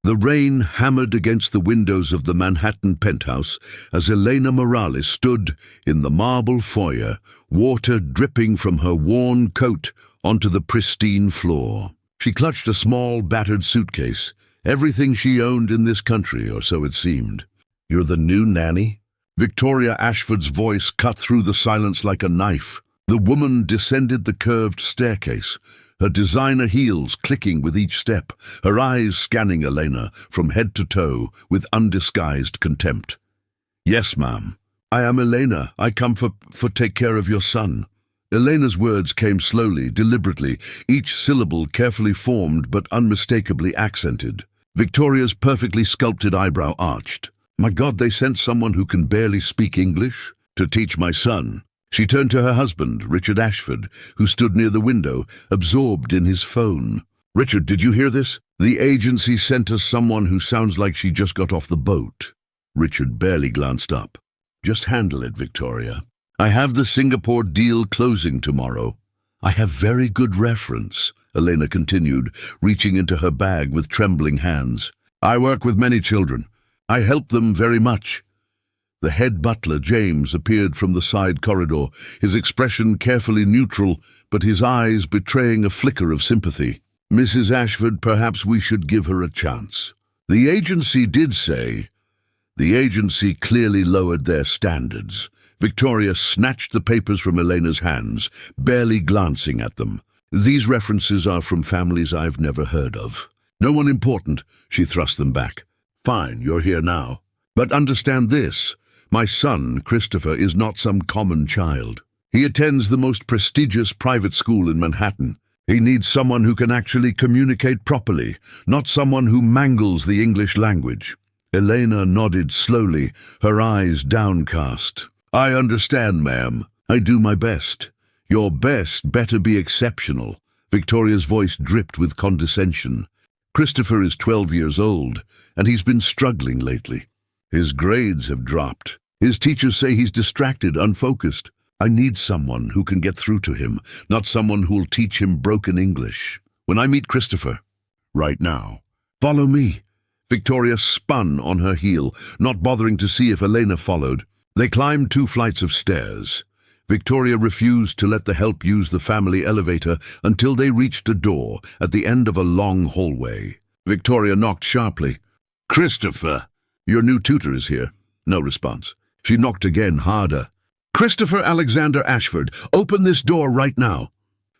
The rain hammered against the windows of the Manhattan penthouse as Elena Morales stood in the marble foyer, water dripping from her worn coat onto the pristine floor. She clutched a small, battered suitcase, everything she owned in this country, or so it seemed. "You're the new nanny?" Victoria Ashford's voice cut through the silence like a knife. The woman descended the curved staircase, her designer heels clicking with each step, her eyes scanning Elena from head to toe with undisguised contempt. "Yes, ma'am. I am Elena. I come for take care of your son." Elena's words came slowly, deliberately, each syllable carefully formed but unmistakably accented. Victoria's perfectly sculpted eyebrow arched. "My God, they sent someone who can barely speak English to teach my son." She turned to her husband, Richard Ashford, who stood near the window, absorbed in his phone. "Richard, did you hear this? The agency sent us someone who sounds like she just got off the boat." Richard barely glanced up. "Just handle it, Victoria. I have the Singapore deal closing tomorrow." "I have very good reference," Elena continued, reaching into her bag with trembling hands. "I work with many children. I help them very much." The head butler, James, appeared from the side corridor, his expression carefully neutral, but his eyes betraying a flicker of sympathy. "Mrs. Ashford, perhaps we should give her a chance." The agency did say. The agency clearly lowered their standards. Victoria snatched the papers from Elena's hands, barely glancing at them. "These references are from families I've never heard of. No one important," she thrust them back. "Fine, you're here now. But understand this. My son, Christopher, is not some common child. He attends the most prestigious private school in Manhattan. He needs someone who can actually communicate properly, not someone who mangles the English language." Elena nodded slowly, her eyes downcast. "I understand, ma'am. I do my best. Your best better be exceptional." Victoria's voice dripped with condescension. "Christopher is 12 years old, and he's been struggling lately. His grades have dropped. His teachers say he's distracted, unfocused. I need someone who can get through to him, not someone who'll teach him broken English. When I meet Christopher, right now, follow me." Victoria spun on her heel, not bothering to see if Elena followed. They climbed 2 flights of stairs. Victoria refused to let the help use the family elevator until they reached a door at the end of a long hallway. Victoria knocked sharply. "Christopher, your new tutor is here." No response. She knocked again, harder. "Christopher Alexander Ashford, open this door right now."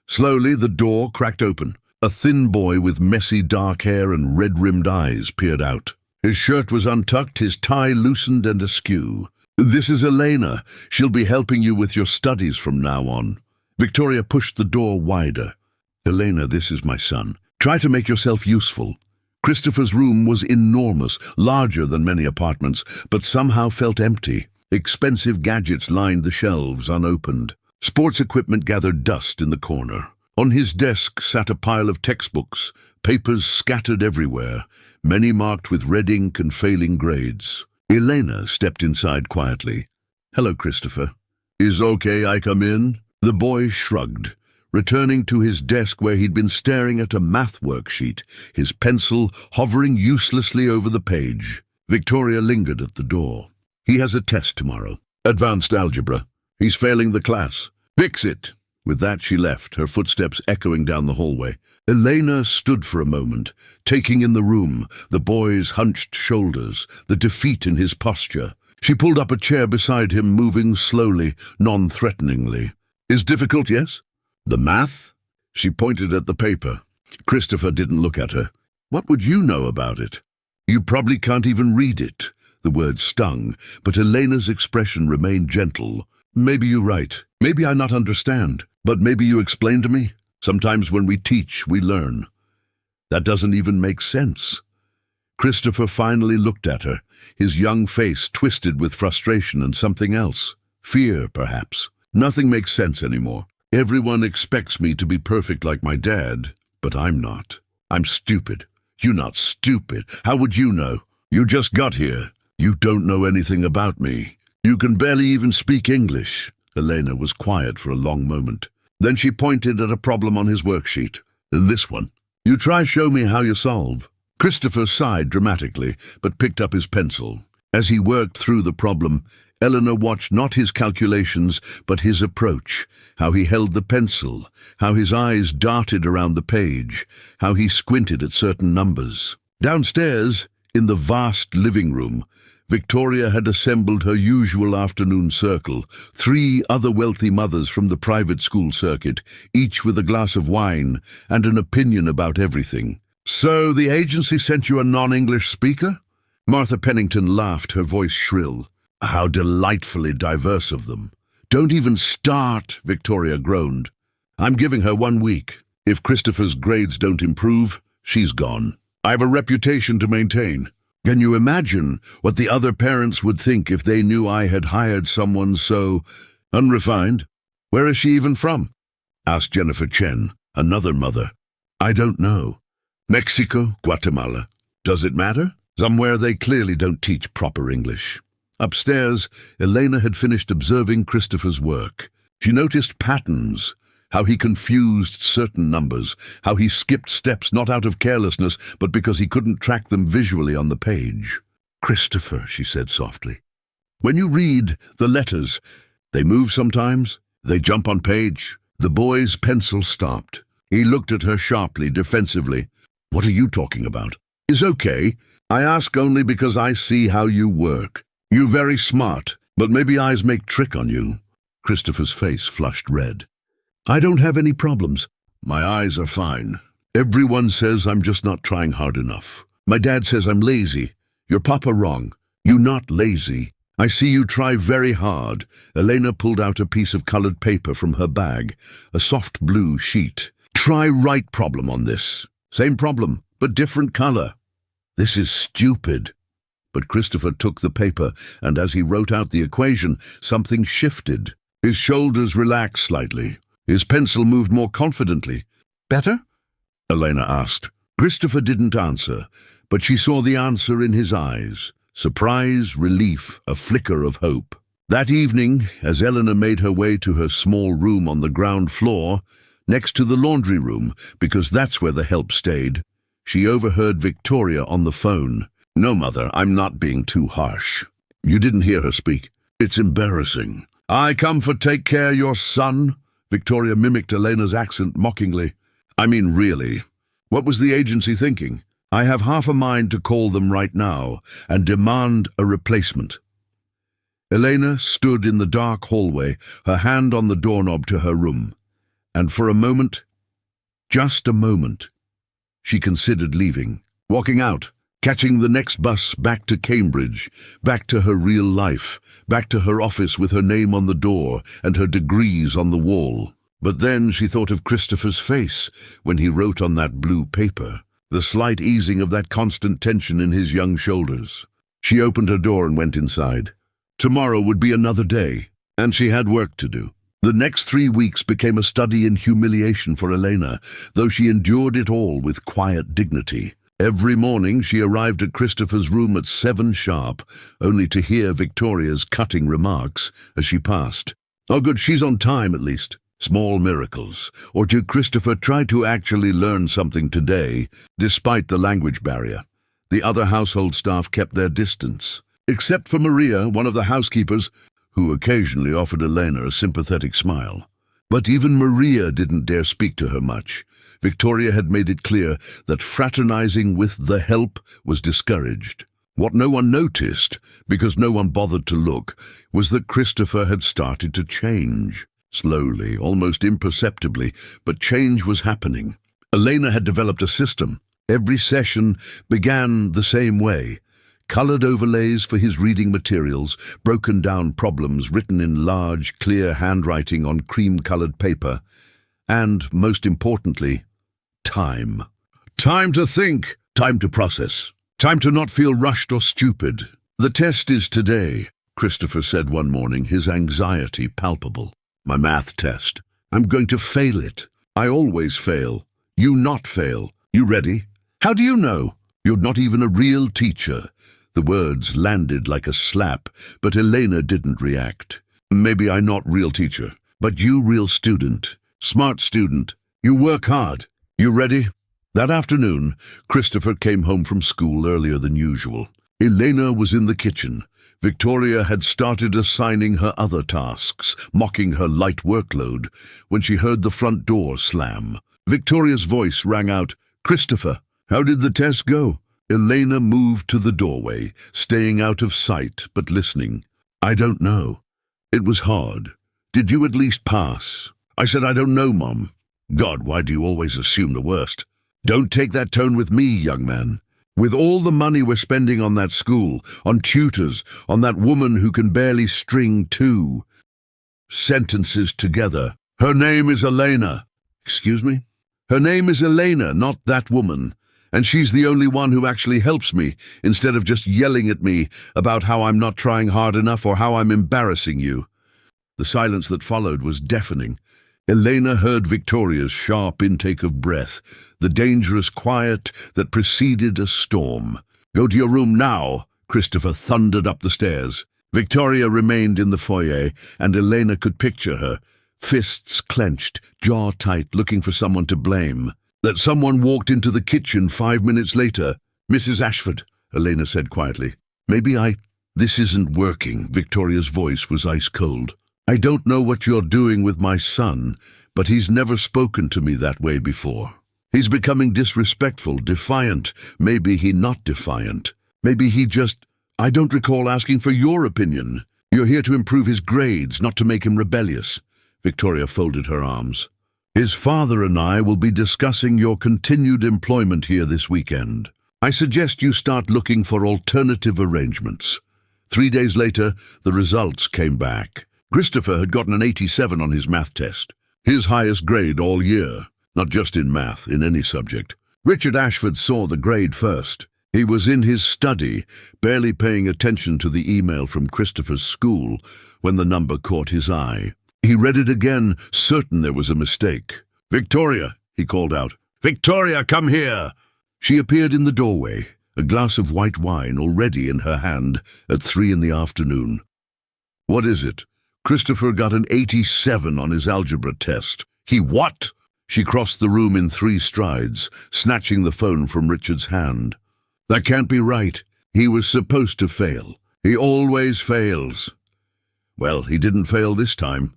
Slowly, the door cracked open. A thin boy with messy dark hair and red-rimmed eyes peered out. His shirt was untucked, his tie loosened and askew. "This is Elena. She'll be helping you with your studies from now on." Victoria pushed the door wider. "Elena, this is my son. Try to make yourself useful." Christopher's room was enormous, larger than many apartments, but somehow felt empty. Expensive gadgets lined the shelves, unopened. Sports equipment gathered dust in the corner. On his desk sat a pile of textbooks, papers scattered everywhere, many marked with red ink and failing grades. Elena stepped inside quietly. "Hello, Christopher." "Is okay I come in?" The boy shrugged, returning to his desk where he'd been staring at a math worksheet, his pencil hovering uselessly over the page. Victoria lingered at the door. "He has a test tomorrow. Advanced algebra. He's failing the class. Fix it." With that, she left, her footsteps echoing down the hallway. Elena stood for a moment, taking in the room, the boy's hunched shoulders, the defeat in his posture. She pulled up a chair beside him, moving slowly, non-threateningly. "Is difficult, yes? The math?" She pointed at the paper. Christopher didn't look at her. "What would you know about it? You probably can't even read it." The word stung, but Elena's expression remained gentle. "Maybe you're right. Maybe I not understand. But maybe you explain to me. Sometimes when we teach, we learn." "That doesn't even make sense." Christopher finally looked at her, his young face twisted with frustration and something else. Fear, perhaps. "Nothing makes sense anymore. Everyone expects me to be perfect like my dad, but I'm not. I'm stupid. You're not stupid. How would you know? You just got here. You don't know anything about me. You can barely even speak English." Elena was quiet for a long moment. Then she pointed at a problem on his worksheet. "This one. You try show me how you solve." Christopher sighed dramatically, but picked up his pencil. As he worked through the problem, Elena watched not his calculations, but his approach, how he held the pencil, how his eyes darted around the page, how he squinted at certain numbers. Downstairs, in the vast living room, Victoria had assembled her usual afternoon circle, 3 other wealthy mothers from the private school circuit, each with a glass of wine and an opinion about everything. "So the agency sent you a non-English speaker?" Martha Pennington laughed, her voice shrill. "How delightfully diverse of them." "Don't even start," Victoria groaned. "I'm giving her 1 week. If Christopher's grades don't improve, she's gone. I have a reputation to maintain. Can you imagine what the other parents would think if they knew I had hired someone so unrefined?" "Where is she even from?" asked Jennifer Chen, another mother. "I don't know. Mexico, Guatemala. Does it matter? Somewhere they clearly don't teach proper English." Upstairs, Elena had finished observing Christopher's work. She noticed patterns, how he confused certain numbers, how he skipped steps not out of carelessness, but because he couldn't track them visually on the page. "Christopher," she said softly, "when you read the letters, they move sometimes, they jump on page." The boy's pencil stopped. He looked at her sharply, defensively. "What are you talking about?" "Is okay. I ask only because I see how you work. You very smart, but maybe eyes make trick on you." Christopher's face flushed red. "I don't have any problems. My eyes are fine. Everyone says I'm just not trying hard enough. My dad says I'm lazy. Your papa wrong. You not lazy. I see you try very hard." Elena pulled out a piece of colored paper from her bag, a soft blue sheet. "Try write problem on this. Same problem, but different color." "This is stupid." But Christopher took the paper, and as he wrote out the equation, something shifted. His shoulders relaxed slightly. His pencil moved more confidently. "Better?" Elena asked. Christopher didn't answer, but she saw the answer in his eyes. Surprise, relief, a flicker of hope. That evening, as Elena made her way to her small room on the ground floor, next to the laundry room, because that's where the help stayed, she overheard Victoria on the phone. "No, Mother, I'm not being too harsh. You didn't hear her speak. It's embarrassing." "I come for take care your son?" Victoria mimicked Elena's accent mockingly. "I mean, really. What was the agency thinking? I have half a mind to call them right now and demand a replacement." Elena stood in the dark hallway, her hand on the doorknob to her room, and for a moment, just a moment, she considered leaving, walking out, catching the next bus back to Cambridge, back to her real life, back to her office with her name on the door and her degrees on the wall. But then she thought of Christopher's face when he wrote on that blue paper, the slight easing of that constant tension in his young shoulders. She opened her door and went inside. Tomorrow would be another day, and she had work to do. The next 3 weeks became a study in humiliation for Elena, though she endured it all with quiet dignity. Every morning she arrived at Christopher's room at 7 sharp, only to hear Victoria's cutting remarks as she passed. "Oh good, she's on time at least." Small miracles. Or did Christopher try to actually learn something today, despite the language barrier? The other household staff kept their distance, except for Maria, one of the housekeepers, who occasionally offered Elena a sympathetic smile. But even Maria didn't dare speak to her much. Victoria had made it clear that fraternizing with the help was discouraged. What no one noticed, because no one bothered to look, was that Christopher had started to change. Slowly, almost imperceptibly, but change was happening. Elena had developed a system. Every session began the same way. Colored overlays for his reading materials, broken down problems written in large, clear handwriting on cream-colored paper, and, most importantly, time. Time to think, time to process, time to not feel rushed or stupid. "The test is today," Christopher said one morning, his anxiety palpable. "My math test. I'm going to fail it. I always fail. You not fail. You ready?" "How do you know?" "You're not even a real teacher." The words landed like a slap, but Elena didn't react. "Maybe I'm not real teacher, but you real student. Smart student. You work hard. You ready?" That afternoon, Christopher came home from school earlier than usual. Elena was in the kitchen. Victoria had started assigning her other tasks, mocking her light workload, when she heard the front door slam. Victoria's voice rang out, "Christopher, how did the test go?" Elena moved to the doorway, staying out of sight but listening. "I don't know. It was hard. Did you at least pass?" "I said I don't know, Mom." "God, why do you always assume the worst?" "Don't take that tone with me, young man. With all the money we're spending on that school, on tutors, on that woman who can barely string two sentences together. Her name is Elena." "Excuse me?" "Her name is Elena, not that woman. And she's the only one who actually helps me, instead of just yelling at me about how I'm not trying hard enough or how I'm embarrassing you." The silence that followed was deafening. Elena heard Victoria's sharp intake of breath, the dangerous quiet that preceded a storm. "Go to your room now," Christopher thundered up the stairs. Victoria remained in the foyer, and Elena could picture her, fists clenched, jaw tight, looking for someone to blame. That someone walked into the kitchen 5 minutes later. "Mrs. Ashford," Elena said quietly. This isn't working." Victoria's voice was ice cold. "I don't know what you're doing with my son, but he's never spoken to me that way before. He's becoming disrespectful, defiant. Maybe he not defiant. Maybe he just... I don't recall asking for your opinion. You're here to improve his grades, not to make him rebellious." Victoria folded her arms. "His father and I will be discussing your continued employment here this weekend. I suggest you start looking for alternative arrangements." 3 days later, the results came back. Christopher had gotten an 87 on his math test, his highest grade all year, not just in math, in any subject. Richard Ashford saw the grade first. He was in his study, barely paying attention to the email from Christopher's school, when the number caught his eye. He read it again, certain there was a mistake. "Victoria," he called out. "Victoria, come here!" She appeared in the doorway, a glass of white wine already in her hand at 3 in the afternoon. "What is it?" "Christopher got an 87 on his algebra test." "He what?" She crossed the room in 3 strides, snatching the phone from Richard's hand. "That can't be right. He was supposed to fail. He always fails." "Well, he didn't fail this time."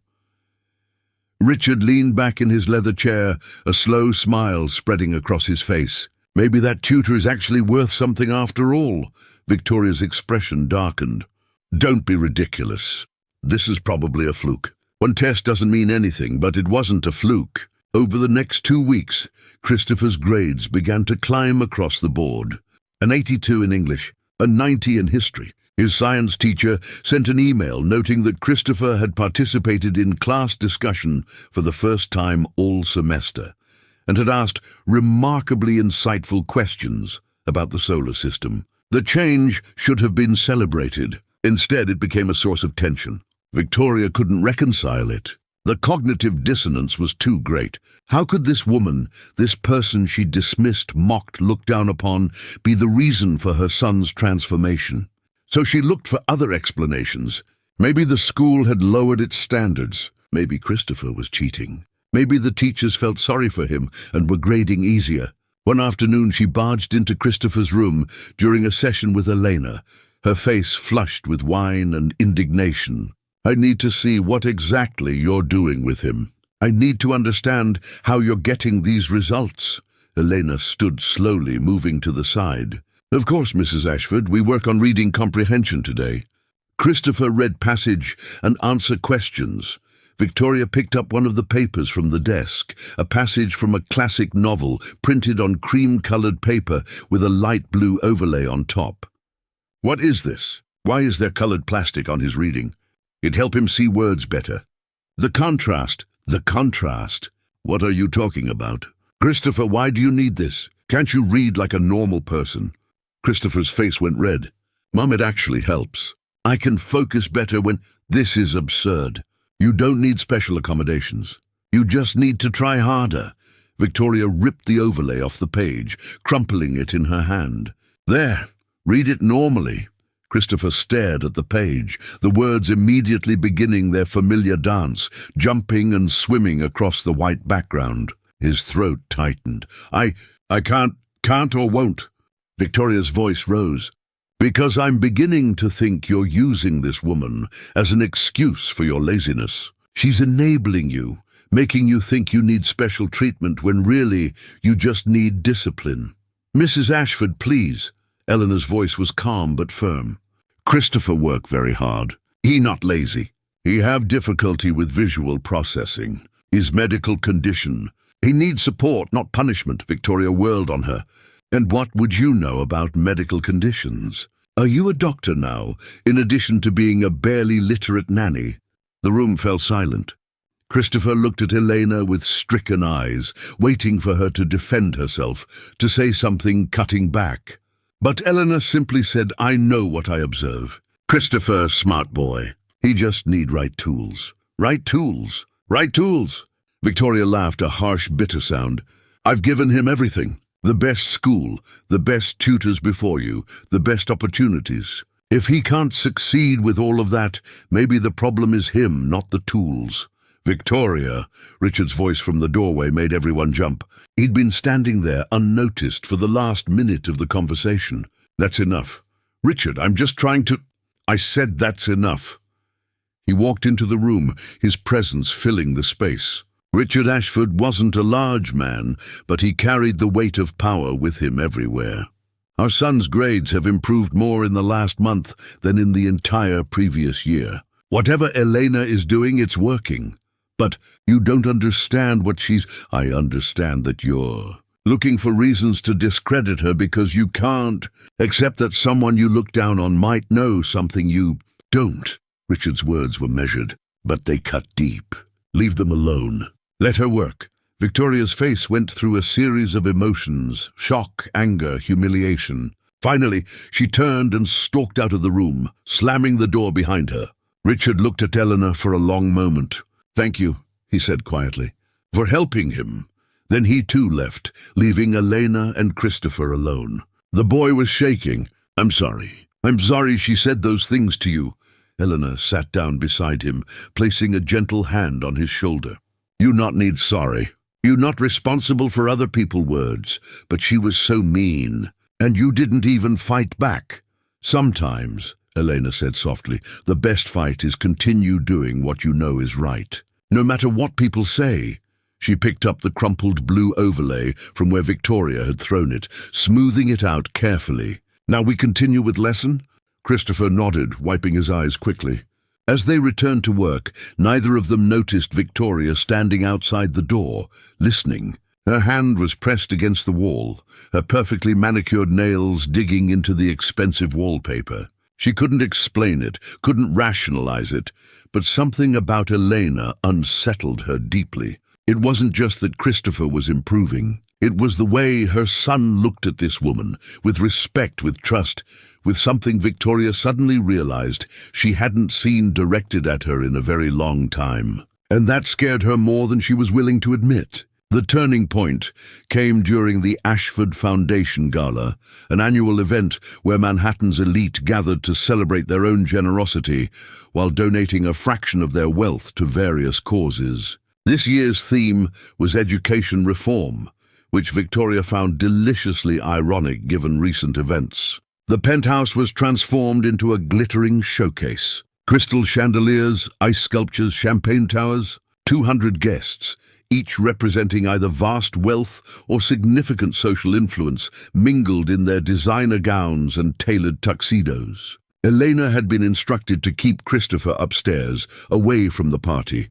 Richard leaned back in his leather chair, a slow smile spreading across his face. "Maybe that tutor is actually worth something after all." Victoria's expression darkened. "Don't be ridiculous. This is probably a fluke. One test doesn't mean anything, but it wasn't a fluke." Over the next 2 weeks, Christopher's grades began to climb across the board. An 82 in English, a 90 in history. His science teacher sent an email noting that Christopher had participated in class discussion for the first time all semester, and had asked remarkably insightful questions about the solar system. The change should have been celebrated. Instead, it became a source of tension. Victoria couldn't reconcile it. The cognitive dissonance was too great. How could this woman, this person she dismissed, mocked, looked down upon, be the reason for her son's transformation? So she looked for other explanations. Maybe the school had lowered its standards. Maybe Christopher was cheating. Maybe the teachers felt sorry for him and were grading easier. One afternoon she barged into Christopher's room during a session with Elena, her face flushed with wine and indignation. "I need to see what exactly you're doing with him. I need to understand how you're getting these results." Elena stood slowly, moving to the side. "Of course, Mrs. Ashford, we work on reading comprehension today." Christopher read passage and answer questions. Victoria picked up one of the papers from the desk, a passage from a classic novel printed on cream-colored paper with a light blue overlay on top. "What is this? Why is there colored plastic on his reading?" "It'd help him see words better." The contrast. What are you talking about?" "Christopher, why do you need this? Can't you read like a normal person?" Christopher's face went red. "Mum, it actually helps. I can focus better when..." "This is absurd. You don't need special accommodations. You just need to try harder." Victoria ripped the overlay off the page, crumpling it in her hand. "There, read it normally." Christopher stared at the page, the words immediately beginning their familiar dance, jumping and swimming across the white background. His throat tightened. I I can't or won't." Victoria's voice rose. "Because I'm beginning to think you're using this woman as an excuse for your laziness. She's enabling you, making you think you need special treatment when really you just need discipline." "Mrs. Ashford, please." Eleanor's voice was calm but firm. "Christopher work very hard. He not lazy. He have difficulty with visual processing. His medical condition. He needs support, not punishment." Victoria whirled on her. "And what would you know about medical conditions? Are you a doctor now, in addition to being a barely literate nanny?" The room fell silent. Christopher looked at Elena with stricken eyes, waiting for her to defend herself, to say something cutting back. But Eleanor simply said, "I know what I observe. Christopher, smart boy. He just need right tools." "Right tools? Right tools?" Victoria laughed, a harsh, bitter sound. "I've given him everything. The best school, the best tutors before you, the best opportunities. If he can't succeed with all of that, maybe the problem is him, not the tools." "Victoria," Richard's voice from the doorway made everyone jump. He'd been standing there unnoticed for the last minute of the conversation. "That's enough. Richard, I'm just trying to—" "I said that's enough." He walked into the room, his presence filling the space. Richard Ashford wasn't a large man, but he carried the weight of power with him everywhere. "Our son's grades have improved more in the last month than in the entire previous year. Whatever Elena is doing, it's working. But you don't understand what she's—" "I understand that you're looking for reasons to discredit her because you can't accept that someone you look down on might know something you don't." Richard's words were measured, but they cut deep. "Leave them alone. Let her work." Victoria's face went through a series of emotions: shock, anger, humiliation. Finally, she turned and stalked out of the room, slamming the door behind her. Richard looked at Eleanor for a long moment. "Thank you," he said quietly, "for helping him." Then he too left, leaving Elena and Christopher alone. The boy was shaking. I'm sorry she said those things to you." Eleanor sat down beside him, placing a gentle hand on his shoulder. "You not need sorry. You not responsible for other people's words, but she was so mean, and you didn't even fight back." "Sometimes," Elena said softly, "the best fight is continue doing what you know is right, no matter what people say." She picked up the crumpled blue overlay from where Victoria had thrown it, smoothing it out carefully. "Now we continue with lesson?" Christopher nodded, wiping his eyes quickly. As they returned to work, neither of them noticed Victoria standing outside the door, listening. Her hand was pressed against the wall, her perfectly manicured nails digging into the expensive wallpaper. She couldn't explain it, couldn't rationalize it, but something about Elena unsettled her deeply. It wasn't just that Christopher was improving. It was the way her son looked at this woman, with respect, with trust, with something Victoria suddenly realized she hadn't seen directed at her in a very long time. And that scared her more than she was willing to admit. The turning point came during the Ashford Foundation Gala, an annual event where Manhattan's elite gathered to celebrate their own generosity while donating a fraction of their wealth to various causes. This year's theme was education reform, which Victoria found deliciously ironic given recent events. The penthouse was transformed into a glittering showcase. Crystal chandeliers, ice sculptures, champagne towers, 200 guests, each representing either vast wealth or significant social influence, mingled in their designer gowns and tailored tuxedos. Elena had been instructed to keep Christopher upstairs, away from the party.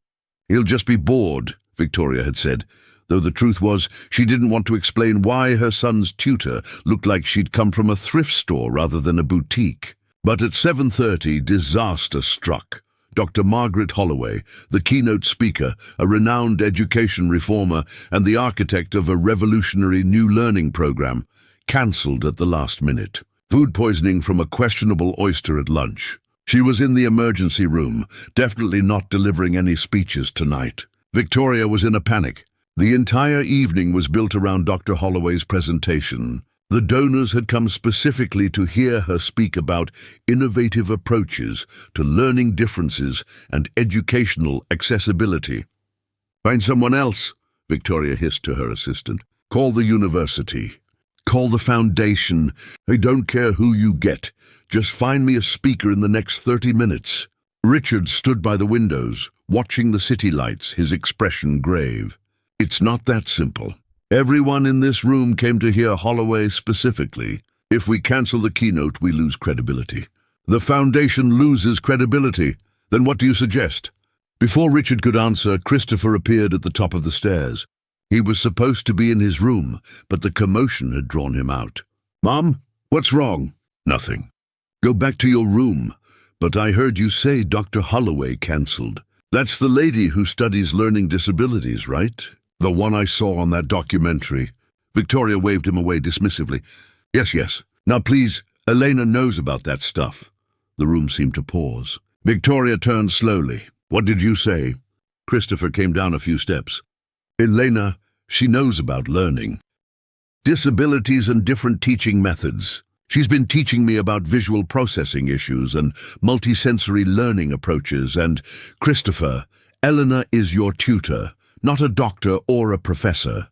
"He'll just be bored," Victoria had said, though the truth was she didn't want to explain why her son's tutor looked like she'd come from a thrift store rather than a boutique. But at 7:30, disaster struck. Dr. Margaret Holloway, the keynote speaker, a renowned education reformer and the architect of a revolutionary new learning program, cancelled at the last minute. Food poisoning from a questionable oyster at lunch. She was in the emergency room, definitely not delivering any speeches tonight. Victoria was in a panic. The entire evening was built around Dr. Holloway's presentation. The donors had come specifically to hear her speak about innovative approaches to learning differences and educational accessibility. "Find someone else," Victoria hissed to her assistant. Call the university. Call the foundation. I don't care who you get. Just find me a speaker in the next 30 minutes. Richard stood by the windows, watching the city lights, his expression grave. It's not that simple. Everyone in this room came to hear Holloway specifically. If we cancel the keynote, we lose credibility. The foundation loses credibility. Then what do you suggest? Before Richard could answer, Christopher appeared at the top of the stairs. He was supposed to be in his room, but the commotion had drawn him out. Mom, what's wrong? Nothing. Go back to your room. But I heard you say Dr. Holloway cancelled. That's the lady who studies learning disabilities, right? The one I saw on that documentary. Victoria waved him away dismissively. Yes. Now please, Elena knows about that stuff. The room seemed to pause. Victoria turned slowly. What did you say? Christopher came down a few steps. Elena, she knows about learning. Disabilities and different teaching methods. She's been teaching me about visual processing issues and multisensory learning approaches, and Christopher, Elena is your tutor, not a doctor or a professor.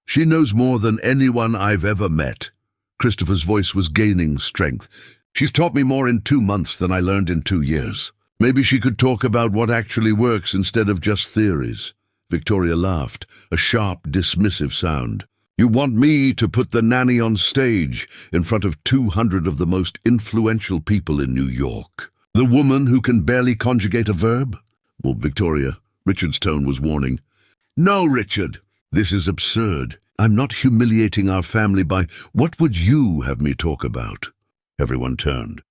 She knows more than anyone I've ever met. Christopher's voice was gaining strength. She's taught me more in 2 months than I learned in 2 years. Maybe she could talk about what actually works instead of just theories. Victoria laughed, a sharp, dismissive sound. You want me to put the nanny on stage in front of 200 of the most influential people in New York? The woman who can barely conjugate a verb? Well, Victoria, Richard's tone was warning. No, Richard, this is absurd. I'm not humiliating our family by what would you have me talk about? Everyone turned.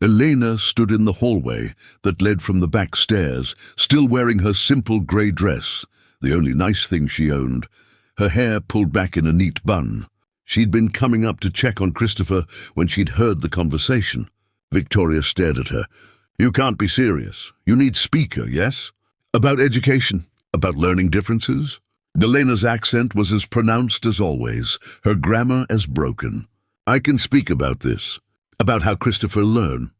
Elena stood in the hallway that led from the back stairs, still wearing her simple grey dress, the only nice thing she owned, her hair pulled back in a neat bun. She'd been coming up to check on Christopher when she'd heard the conversation. Victoria stared at her. You can't be serious. You need speaker, yes? About education? About learning differences? Elena's accent was as pronounced as always, her grammar as broken. I can speak about this. About how Christopher learned.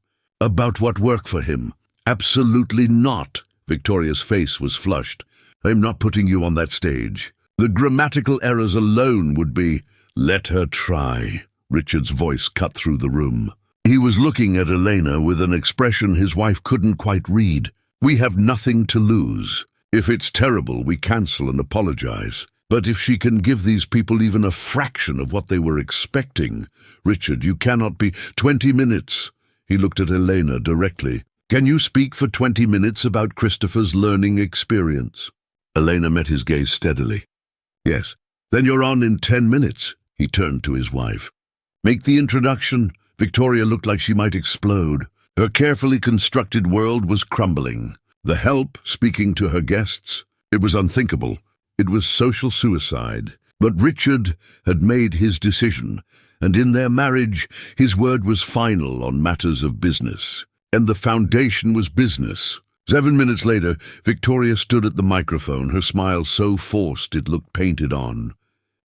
About what worked for him. Absolutely not. Victoria's face was flushed. I'm not putting you on that stage. The grammatical errors alone would be, let her try. Richard's voice cut through the room. He was looking at Elena with an expression his wife couldn't quite read. We have nothing to lose. If it's terrible, we cancel and apologize. But if she can give these people even a fraction of what they were expecting, Richard, you cannot be 20 minutes. He looked at Elena directly. Can you speak for 20 minutes about Christopher's learning experience? Elena met his gaze steadily. Yes. Then you're on in 10 minutes. He turned to his wife. Make the introduction. Victoria looked like she might explode. Her carefully constructed world was crumbling. The help speaking to her guests. It was unthinkable. It was social suicide. But Richard had made his decision, and in their marriage, his word was final on matters of business. And the foundation was business. 7 minutes later, Victoria stood at the microphone, her smile so forced it looked painted on.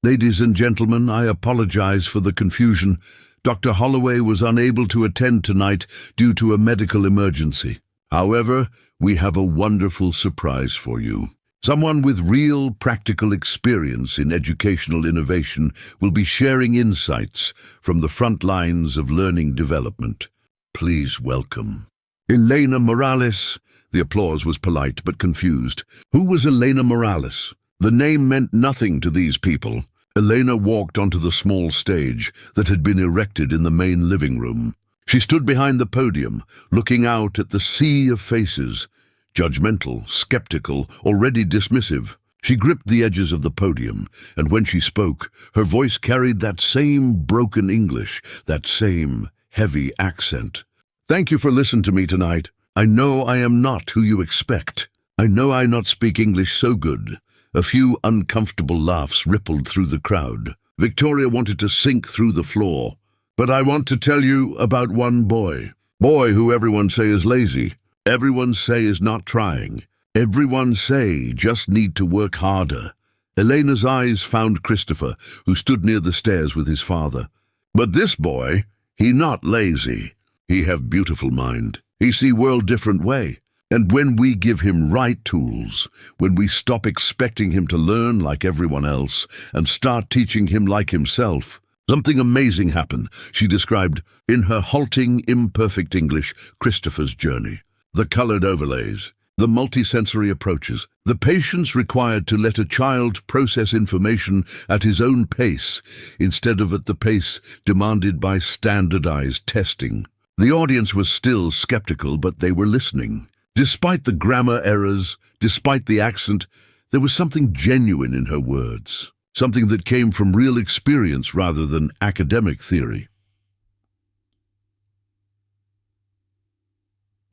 Ladies and gentlemen, I apologize for the confusion. Dr. Holloway was unable to attend tonight due to a medical emergency. However, we have a wonderful surprise for you. Someone with real practical experience in educational innovation will be sharing insights from the front lines of learning development. Please welcome Elena Morales. The applause was polite but confused. Who was Elena Morales? The name meant nothing to these people. Elena walked onto the small stage that had been erected in the main living room. She stood behind the podium, looking out at the sea of faces, judgmental, skeptical, already dismissive. She gripped the edges of the podium, and when she spoke, her voice carried that same broken English, that same heavy accent. Thank you for listening to me tonight. I know I am not who you expect. I know I not speak English so good. A few uncomfortable laughs rippled through the crowd. Victoria wanted to sink through the floor. But I want to tell you about one boy. Boy who everyone say is lazy. Everyone say is not trying. Everyone say just need to work harder. Elena's eyes found Christopher, who stood near the stairs with his father. But this boy, he not lazy. He have beautiful mind. He see world different way. And when we give him right tools, when we stop expecting him to learn like everyone else and start teaching him like himself, something amazing happened, she described in her halting, imperfect English, Christopher's journey. The colored overlays, the multisensory approaches, the patience required to let a child process information at his own pace instead of at the pace demanded by standardized testing. The audience was still skeptical, but they were listening. Despite the grammar errors, despite the accent, there was something genuine in her words, something that came from real experience rather than academic theory.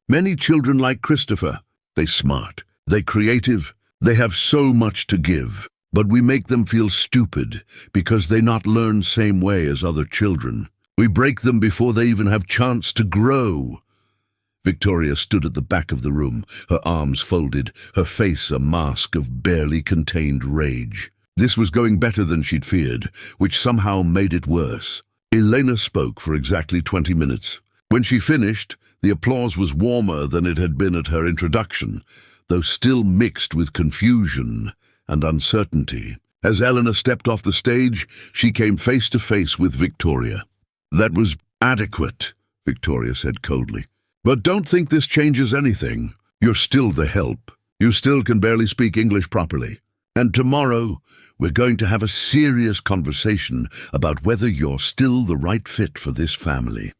Many children like Christopher. They're smart, they're creative, they have so much to give, but we make them feel stupid because they not learn same way as other children. We break them before they even have chance to grow. Victoria stood at the back of the room, her arms folded, her face a mask of barely contained rage. This was going better than she'd feared, which somehow made it worse. Elena spoke for exactly 20 minutes. When she finished, the applause was warmer than it had been at her introduction, though still mixed with confusion and uncertainty. As Elena stepped off the stage, she came face to face with Victoria. "That was adequate," Victoria said coldly. "But don't think this changes anything. You're still the help. You still can barely speak English properly. And tomorrow, we're going to have a serious conversation about whether you're still the right fit for this family."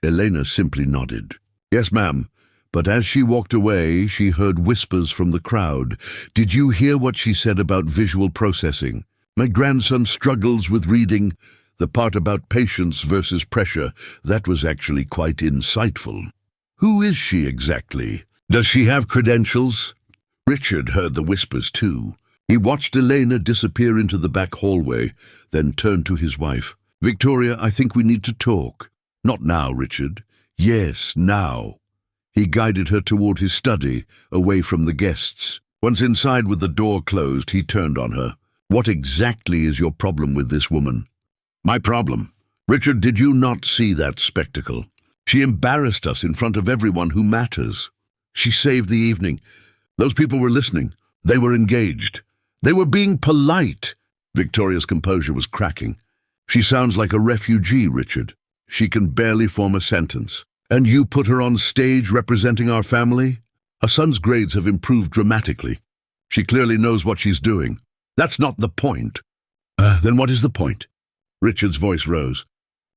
Elena simply nodded. "Yes, ma'am." But as she walked away, she heard whispers from the crowd. "Did you hear what she said about visual processing? My grandson struggles with reading. The part about patience versus pressure, that was actually quite insightful. Who is she exactly? Does she have credentials?" Richard heard the whispers too. He watched Elena disappear into the back hallway, then turned to his wife. "Victoria, I think we need to talk." "Not now, Richard." "Yes, now." He guided her toward his study, away from the guests. Once inside with the door closed, he turned on her. "What exactly is your problem with this woman?" "My problem? Richard, did you not see that spectacle? She embarrassed us in front of everyone who matters. She saved the evening. Those people were listening. They were engaged. They were being polite." Victoria's composure was cracking. "She sounds like a refugee, Richard. She can barely form a sentence. And you put her on stage representing our family? Her son's grades have improved dramatically. She clearly knows what she's doing. That's not the point." Then what is the point?" Richard's voice rose.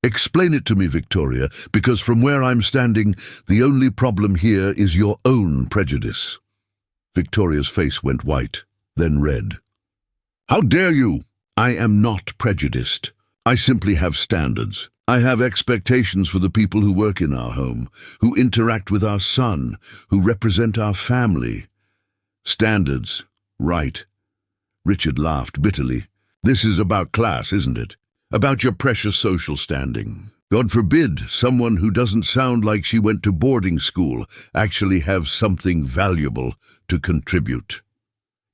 "Explain it to me, Victoria, because from where I'm standing, the only problem here is your own prejudice." Victoria's face went white, then red. "How dare you?" "I am not prejudiced. I simply have standards. I have expectations for the people who work in our home, who interact with our son, who represent our family." "Standards, right." Richard laughed bitterly. "This is about class, isn't it? About your precious social standing. God forbid someone who doesn't sound like she went to boarding school actually have something valuable to contribute.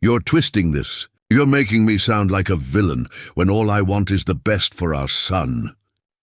You're twisting this. You're making me sound like a villain when all I want is the best for our son."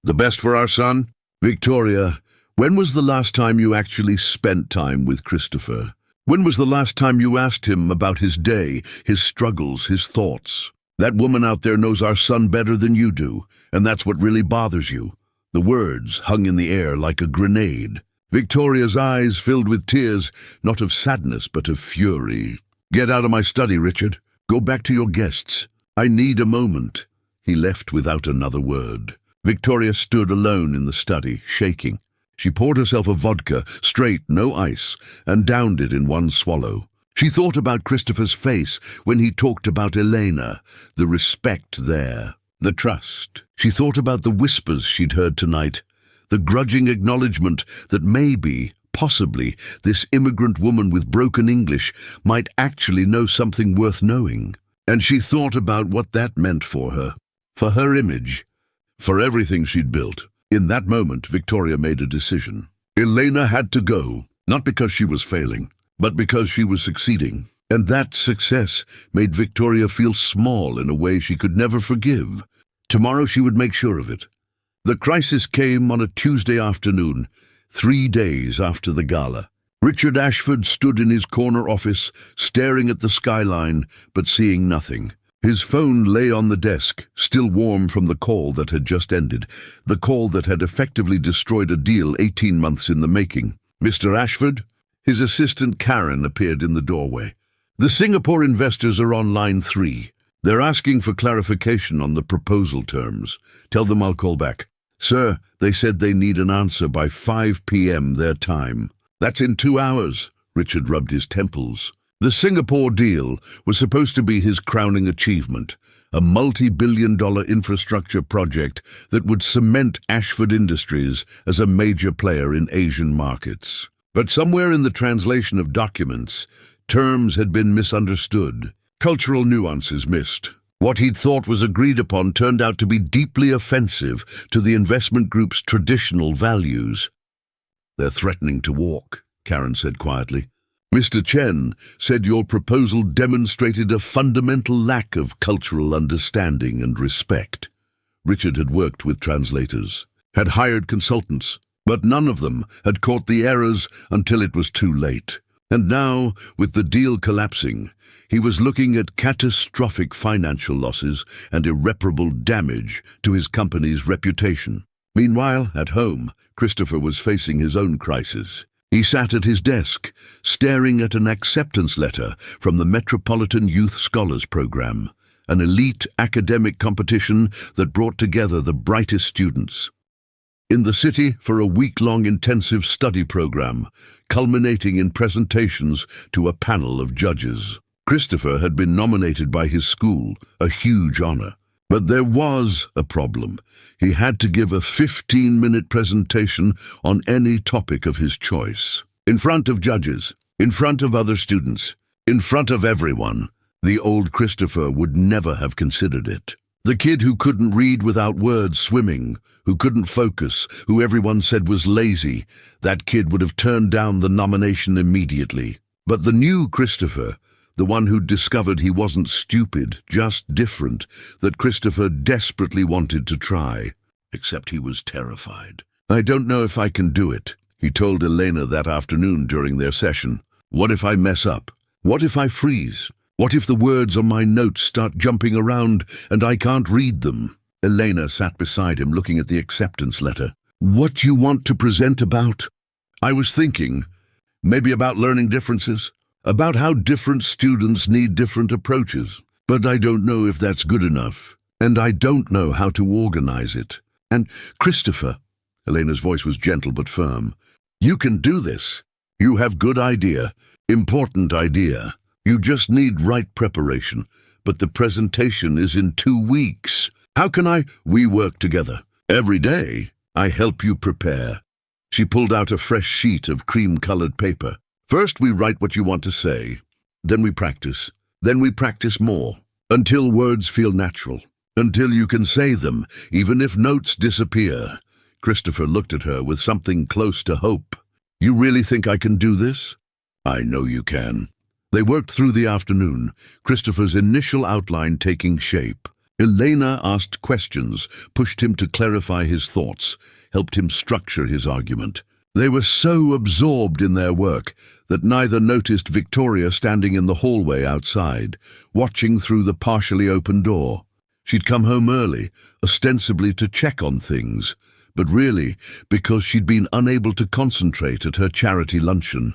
"The best for our son?" "Victoria, when was the last time you actually spent time with Christopher? When was the last time you asked him about his day, his struggles, his thoughts? That woman out there knows our son better than you do, and that's what really bothers you." The words hung in the air like a grenade. Victoria's eyes filled with tears, not of sadness but of fury. "Get out of my study, Richard. Go back to your guests. I need a moment." He left without another word. Victoria stood alone in the study, shaking. She poured herself a vodka, straight, no ice, and downed it in one swallow. She thought about Christopher's face when he talked about Elena, the respect there, the trust. She thought about the whispers she'd heard tonight, the grudging acknowledgement that maybe, possibly, this immigrant woman with broken English might actually know something worth knowing. And she thought about what that meant for her image, for everything she'd built. In that moment, Victoria made a decision. Elena had to go, not because she was failing, but because she was succeeding. And that success made Victoria feel small in a way she could never forgive. Tomorrow she would make sure of it. The crisis came on a Tuesday afternoon, 3 days after the gala. Richard Ashford stood in his corner office, staring at the skyline, but seeing nothing. His phone lay on the desk, still warm from the call that had just ended, the call that had effectively destroyed a deal 18 months in the making. "Mr. Ashford?" His assistant Karen appeared in the doorway. "The Singapore investors are on line 3. They're asking for clarification on the proposal terms. Tell them I'll call back." "Sir, they said they need an answer by 5 p.m. their time." "That's in 2 hours." Richard rubbed his temples. The Singapore deal was supposed to be his crowning achievement, a multi-billion-dollar infrastructure project that would cement Ashford Industries as a major player in Asian markets. But somewhere in the translation of documents, terms had been misunderstood, cultural nuances missed. What he'd thought was agreed upon turned out to be deeply offensive to the investment group's traditional values. "They're threatening to walk," Karen said quietly. "Mr. Chen said your proposal demonstrated a fundamental lack of cultural understanding and respect." Richard had worked with translators, had hired consultants, but none of them had caught the errors until it was too late. And now, with the deal collapsing, he was looking at catastrophic financial losses and irreparable damage to his company's reputation. Meanwhile, at home, Christopher was facing his own crisis. He sat at his desk, staring at an acceptance letter from the Metropolitan Youth Scholars Program, an elite academic competition that brought together the brightest students. In the city for a week-long intensive study program, culminating in presentations to a panel of judges. Christopher had been nominated by his school, a huge honor. But there was a problem. He had to give a 15-minute presentation on any topic of his choice. In front of judges, in front of other students, in front of everyone. The old Christopher would never have considered it. The kid who couldn't read without words swimming, who couldn't focus, who everyone said was lazy, that kid would have turned down the nomination immediately. But the new Christopher, the one who'd discovered he wasn't stupid, just different, that Christopher desperately wanted to try. Except he was terrified. "I don't know if I can do it," he told Elena that afternoon during their session. "What if I mess up? What if I freeze? What if the words on my notes start jumping around and I can't read them?" Elena sat beside him looking at the acceptance letter. "What you want to present about?" "I was thinking, maybe about learning differences. About how different students need different approaches. But I don't know if that's good enough. And I don't know how to organize it. And, Christopher," Elena's voice was gentle but firm, "you can do this. You have good idea, important idea. You just need right preparation. But the presentation is in 2 weeks. How can We work together. Every day, I help you prepare." She pulled out a fresh sheet of cream-colored paper. "First we write what you want to say, then we practice more, until words feel natural, until you can say them, even if notes disappear." Christopher looked at her with something close to hope. "You really think I can do this?" "I know you can." They worked through the afternoon, Christopher's initial outline taking shape. Elena asked questions, pushed him to clarify his thoughts, helped him structure his argument. They were so absorbed in their work that neither noticed Victoria standing in the hallway outside, watching through the partially open door. She'd come home early, ostensibly to check on things, but really because she'd been unable to concentrate at her charity luncheon.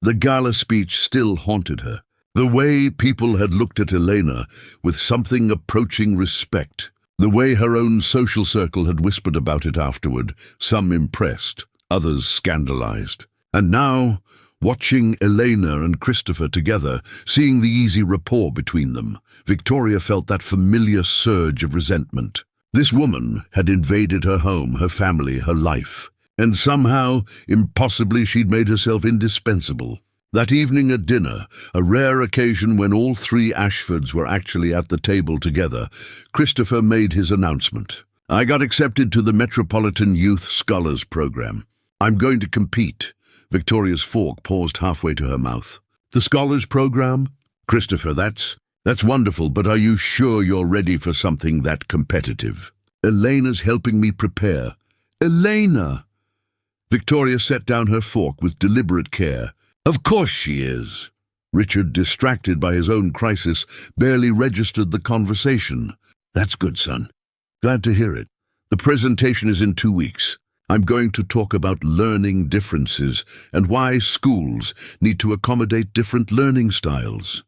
The gala speech still haunted her. The way people had looked at Elena with something approaching respect. The way her own social circle had whispered about it afterward, some impressed, others scandalized. And now, watching Elena and Christopher together, seeing the easy rapport between them, Victoria felt that familiar surge of resentment. This woman had invaded her home, her family, her life. And somehow, impossibly, she'd made herself indispensable. That evening at dinner, a rare occasion when all 3 Ashfords were actually at the table together, Christopher made his announcement. "I got accepted to the Metropolitan Youth Scholars Program. I'm going to compete." Victoria's fork paused halfway to her mouth. "The Scholars Program?" "Christopher, that's wonderful, but are you sure you're ready for something that competitive?" "Elena's helping me prepare." "Elena!" Victoria set down her fork with deliberate care. Of course she is. Richard, distracted by his own crisis, barely registered the conversation. That's good, son. Glad to hear it. The presentation is in 2 weeks. I'm going to talk about learning differences and why schools need to accommodate different learning styles.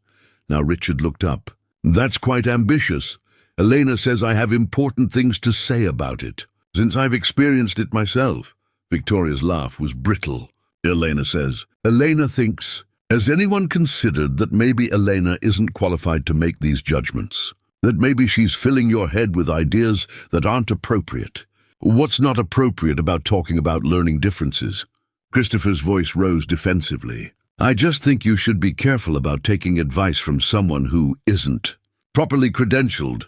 Now Richard looked up. That's quite ambitious. Elena says I have important things to say about it, since I've experienced it myself. Victoria's laugh was brittle. Elena says, Elena thinks, has anyone considered that maybe Elena isn't qualified to make these judgments? That maybe she's filling your head with ideas that aren't appropriate? What's not appropriate about talking about learning differences? Christopher's voice rose defensively. I just think you should be careful about taking advice from someone who isn't properly credentialed.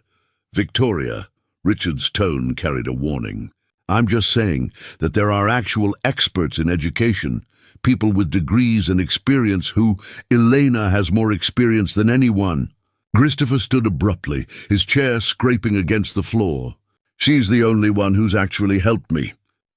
Victoria, Richard's tone carried a warning. I'm just saying that there are actual experts in education, people with degrees and experience who Elena has more experience than anyone. Christopher stood abruptly, his chair scraping against the floor. She's the only one who's actually helped me.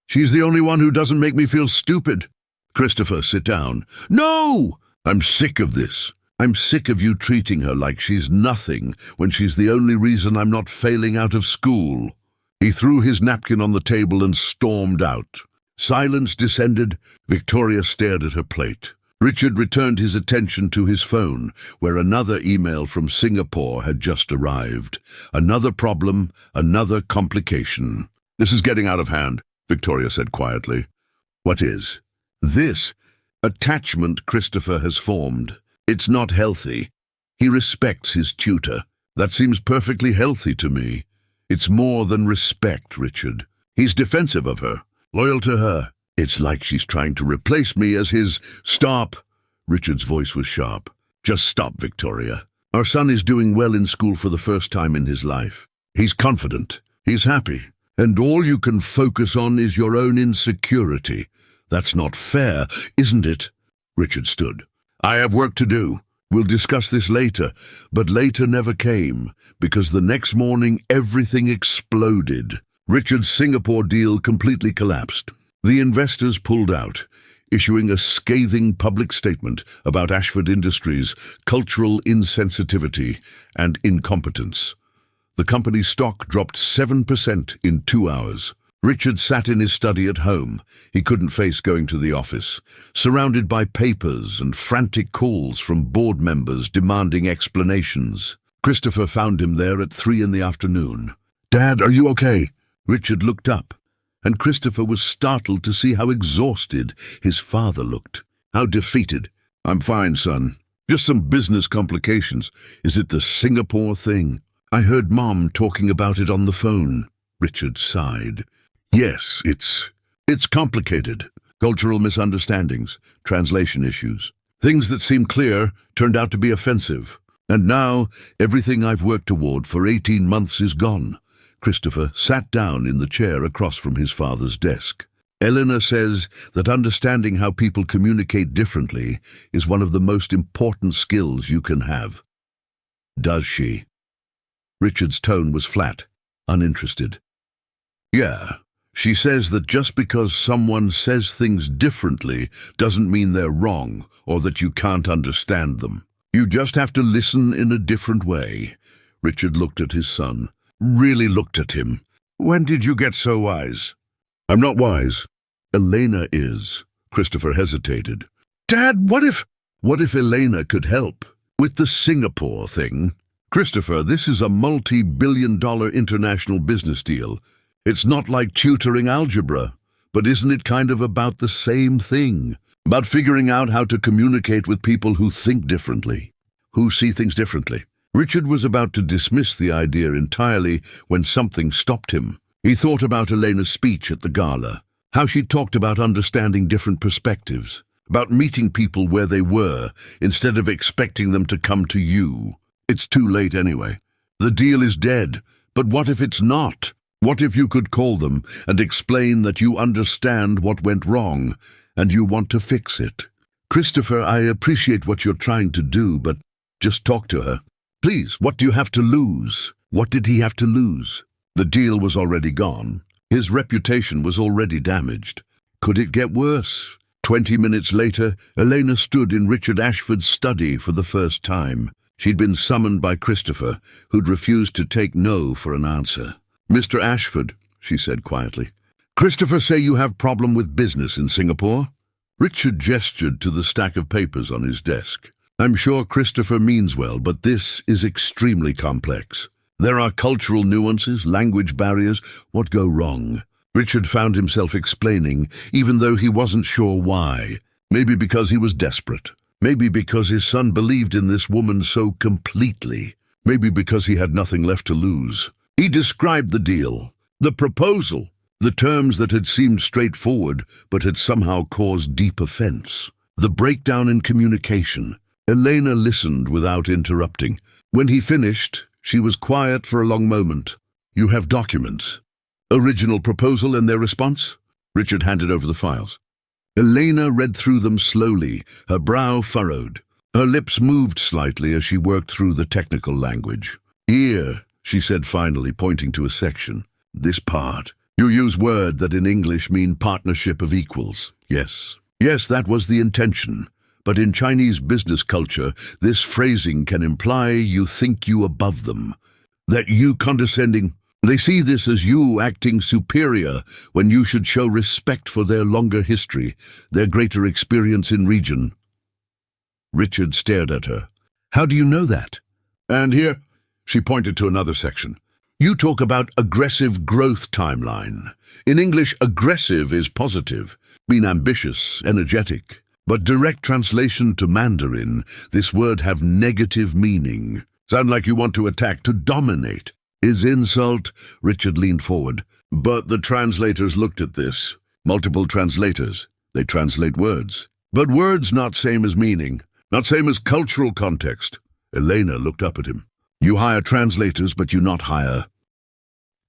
She's the only one who doesn't make me feel stupid. Christopher, sit down. No! I'm sick of this. I'm sick of you treating her like she's nothing when she's the only reason I'm not failing out of school. He threw his napkin on the table and stormed out. Silence descended. Victoria stared at her plate. Richard returned his attention to his phone, where another email from Singapore had just arrived. Another problem, another complication. This is getting out of hand, Victoria said quietly. What is? This attachment Christopher has formed. It's not healthy. He respects his tutor. That seems perfectly healthy to me. It's more than respect, Richard. He's defensive of her, loyal to her. It's like she's trying to replace me as his... Stop! Richard's voice was sharp. Just stop, Victoria. Our son is doing well in school for the first time in his life. He's confident. He's happy. And all you can focus on is your own insecurity. That's not fair, isn't it? Richard stood. I have work to do. We'll discuss this later, but later never came, because the next morning everything exploded. Richard's Singapore deal completely collapsed. The investors pulled out, issuing a scathing public statement about Ashford Industries' cultural insensitivity and incompetence. The company's stock dropped 7% in 2 hours. Richard sat in his study at home. He couldn't face going to the office, surrounded by papers and frantic calls from board members demanding explanations. Christopher found him there at 3 in the afternoon. Dad, are you okay? Richard looked up, and Christopher was startled to see how exhausted his father looked. How defeated. I'm fine, son. Just some business complications. Is it the Singapore thing? I heard Mom talking about it on the phone. Richard sighed. Yes, it's complicated. Cultural misunderstandings, translation issues. Things that seemed clear turned out to be offensive. And now, everything I've worked toward for 18 months is gone. Christopher sat down in the chair across from his father's desk. Elena says that understanding how people communicate differently is one of the most important skills you can have. Does she? Richard's tone was flat, uninterested. Yeah. She says that just because someone says things differently doesn't mean they're wrong or that you can't understand them. You just have to listen in a different way. Richard looked at his son, really looked at him. When did you get so wise? I'm not wise. Elena is. Christopher hesitated. Dad, what if Elena could help with the Singapore thing? Christopher, this is a multi-billion-dollar international business deal. It's not like tutoring algebra, but isn't it kind of about the same thing? About figuring out how to communicate with people who think differently, who see things differently. Richard was about to dismiss the idea entirely when something stopped him. He thought about Elena's speech at the gala, how she talked about understanding different perspectives, about meeting people where they were instead of expecting them to come to you. It's too late anyway. The deal is dead, but what if it's not? What if you could call them and explain that you understand what went wrong and you want to fix it? Christopher, I appreciate what you're trying to do, but just talk to her. Please, what do you have to lose? What did he have to lose? The deal was already gone. His reputation was already damaged. Could it get worse? 20 minutes later, Elena stood in Richard Ashford's study for the first time. She'd been summoned by Christopher, who'd refused to take no for an answer. "Mr. Ashford," she said quietly, "Christopher say you have problem with business in Singapore?" Richard gestured to the stack of papers on his desk. "I'm sure Christopher means well, but this is extremely complex. There are cultural nuances, language barriers. What go wrong?" Richard found himself explaining, even though he wasn't sure why. Maybe because he was desperate. Maybe because his son believed in this woman so completely. Maybe because he had nothing left to lose. He described the deal, the proposal, the terms that had seemed straightforward but had somehow caused deep offense. The breakdown in communication. Elena listened without interrupting. When he finished, she was quiet for a long moment. "You have documents. Original proposal and their response?" Richard handed over the files. Elena read through them slowly, her brow furrowed. Her lips moved slightly as she worked through the technical language. "Here," she said finally, pointing to a section. "This part. You use word that in English mean partnership of equals. Yes. Yes, that was the intention. But in Chinese business culture, this phrasing can imply you think you above them. That you condescending. They see this as you acting superior when you should show respect for their longer history, their greater experience in region." Richard stared at her. "How do you know that?" "And here," she pointed to another section. "You talk about aggressive growth timeline. In English, aggressive is positive, mean ambitious, energetic. But direct translation to Mandarin, this word have negative meaning. Sound like you want to attack, to dominate. Is insult?" Richard leaned forward. "But the translators looked at this. Multiple translators. They translate words. But words not same as meaning. Not same as cultural context." Elena looked up at him. "You hire translators, but you not hire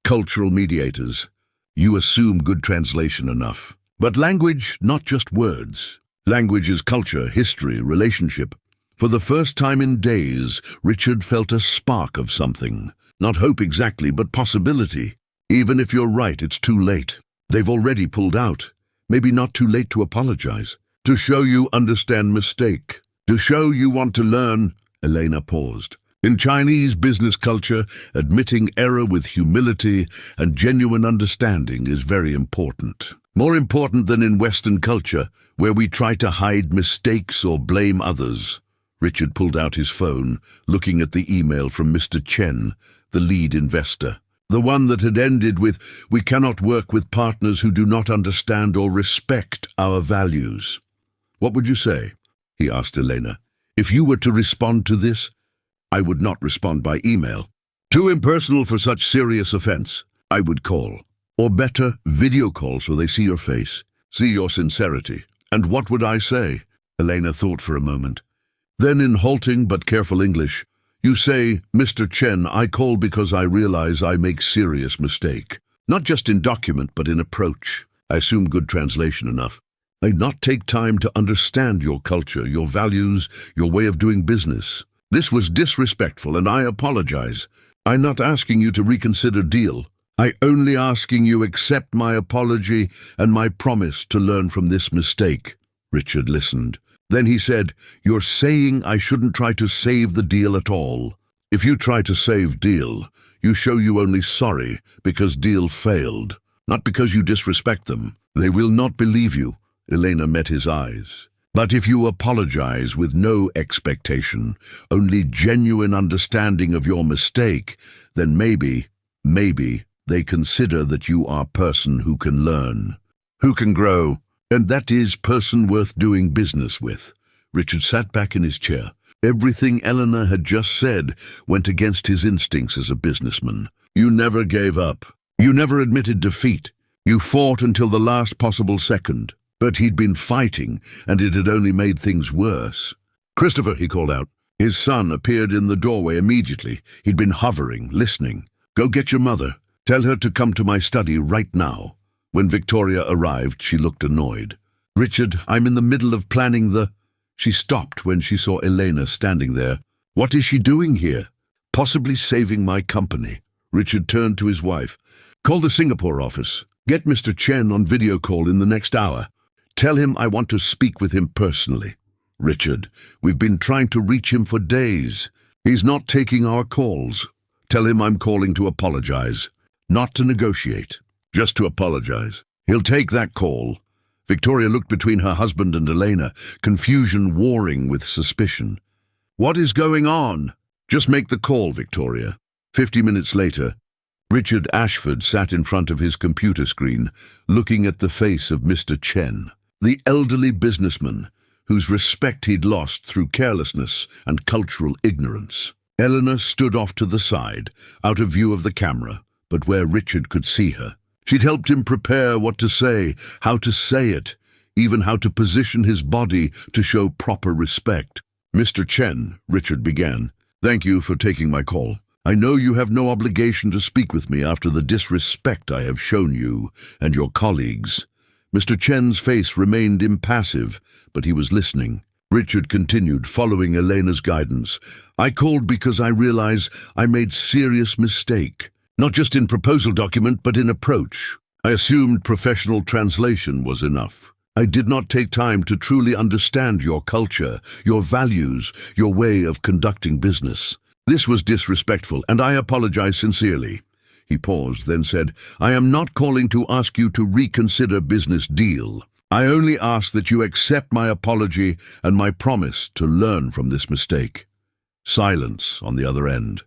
cultural mediators. You assume good translation enough. But language, not just words. Language is culture, history, relationship." For the first time in days, Richard felt a spark of something. Not hope exactly, but possibility. Even if you're right, it's too late. They've already pulled out. Maybe not too late to apologize. To show you understand mistake. To show you want to learn. Elena paused. In Chinese business culture, admitting error with humility and genuine understanding is very important. More important than in Western culture, where we try to hide mistakes or blame others. Richard pulled out his phone, looking at the email from Mr. Chen, the lead investor. The one that had ended with, "We cannot work with partners who do not understand or respect our values." "What would you say?" he asked Elena. "If you were to respond to this?" "I would not respond by email. Too impersonal for such serious offense. I would call. Or better, video call so they see your face, see your sincerity." "And what would I say?" Elena thought for a moment. Then in halting but careful English, "You say, 'Mr. Chen, I call because I realize I make serious mistake. Not just in document, but in approach. I assume good translation enough. I not take time to understand your culture, your values, your way of doing business. This was disrespectful and I apologize. I'm not asking you to reconsider deal. I only asking you accept my apology and my promise to learn from this mistake." Richard listened. Then he said, "You're saying I shouldn't try to save the deal at all. If you try to save deal, you show you only sorry because deal failed, not because you disrespect them. They will not believe you." Elena met his eyes. "But if you apologize with no expectation, only genuine understanding of your mistake, then maybe they consider that you are person who can learn, who can grow, and that is person worth doing business with." Richard sat back in his chair. Everything Elena had just said went against his instincts as a businessman. You never gave up. You never admitted defeat. You fought until the last possible second. But he'd been fighting, and it had only made things worse. "Christopher," he called out. His son appeared in the doorway immediately. He'd been hovering, listening. "Go get your mother. Tell her to come to my study right now." When Victoria arrived, she looked annoyed. "Richard, I'm in the middle of planning the—" She stopped when she saw Elena standing there. "What is she doing here?" "Possibly saving my company." Richard turned to his wife. "Call the Singapore office. Get Mr. Chen on video call in the next hour. Tell him I want to speak with him personally. Richard, we've been trying to reach him for days. He's not taking our calls. Tell him I'm calling to apologize. Not to negotiate, just to apologize. He'll take that call. Victoria looked between her husband and Elena, confusion warring with suspicion. What is going on? Just make the call, Victoria. 50 minutes later, Richard Ashford sat in front of his computer screen, looking at the face of Mr. Chen, the elderly businessman whose respect he'd lost through carelessness and cultural ignorance. Elena stood off to the side, out of view of the camera, but where Richard could see her. She'd helped him prepare what to say, how to say it, even how to position his body to show proper respect. Mr. Chen, Richard began, thank you for taking my call. I know you have no obligation to speak with me after the disrespect I have shown you and your colleagues. Mr. Chen's face remained impassive, but he was listening. Richard continued, following Elena's guidance. I called because I realize I made serious mistake. Not just in proposal document, but in approach. I assumed professional translation was enough. I did not take time to truly understand your culture, your values, your way of conducting business. This was disrespectful, and I apologize sincerely. He paused, then said, I am not calling to ask you to reconsider business deal. I only ask that you accept my apology and my promise to learn from this mistake. Silence on the other end.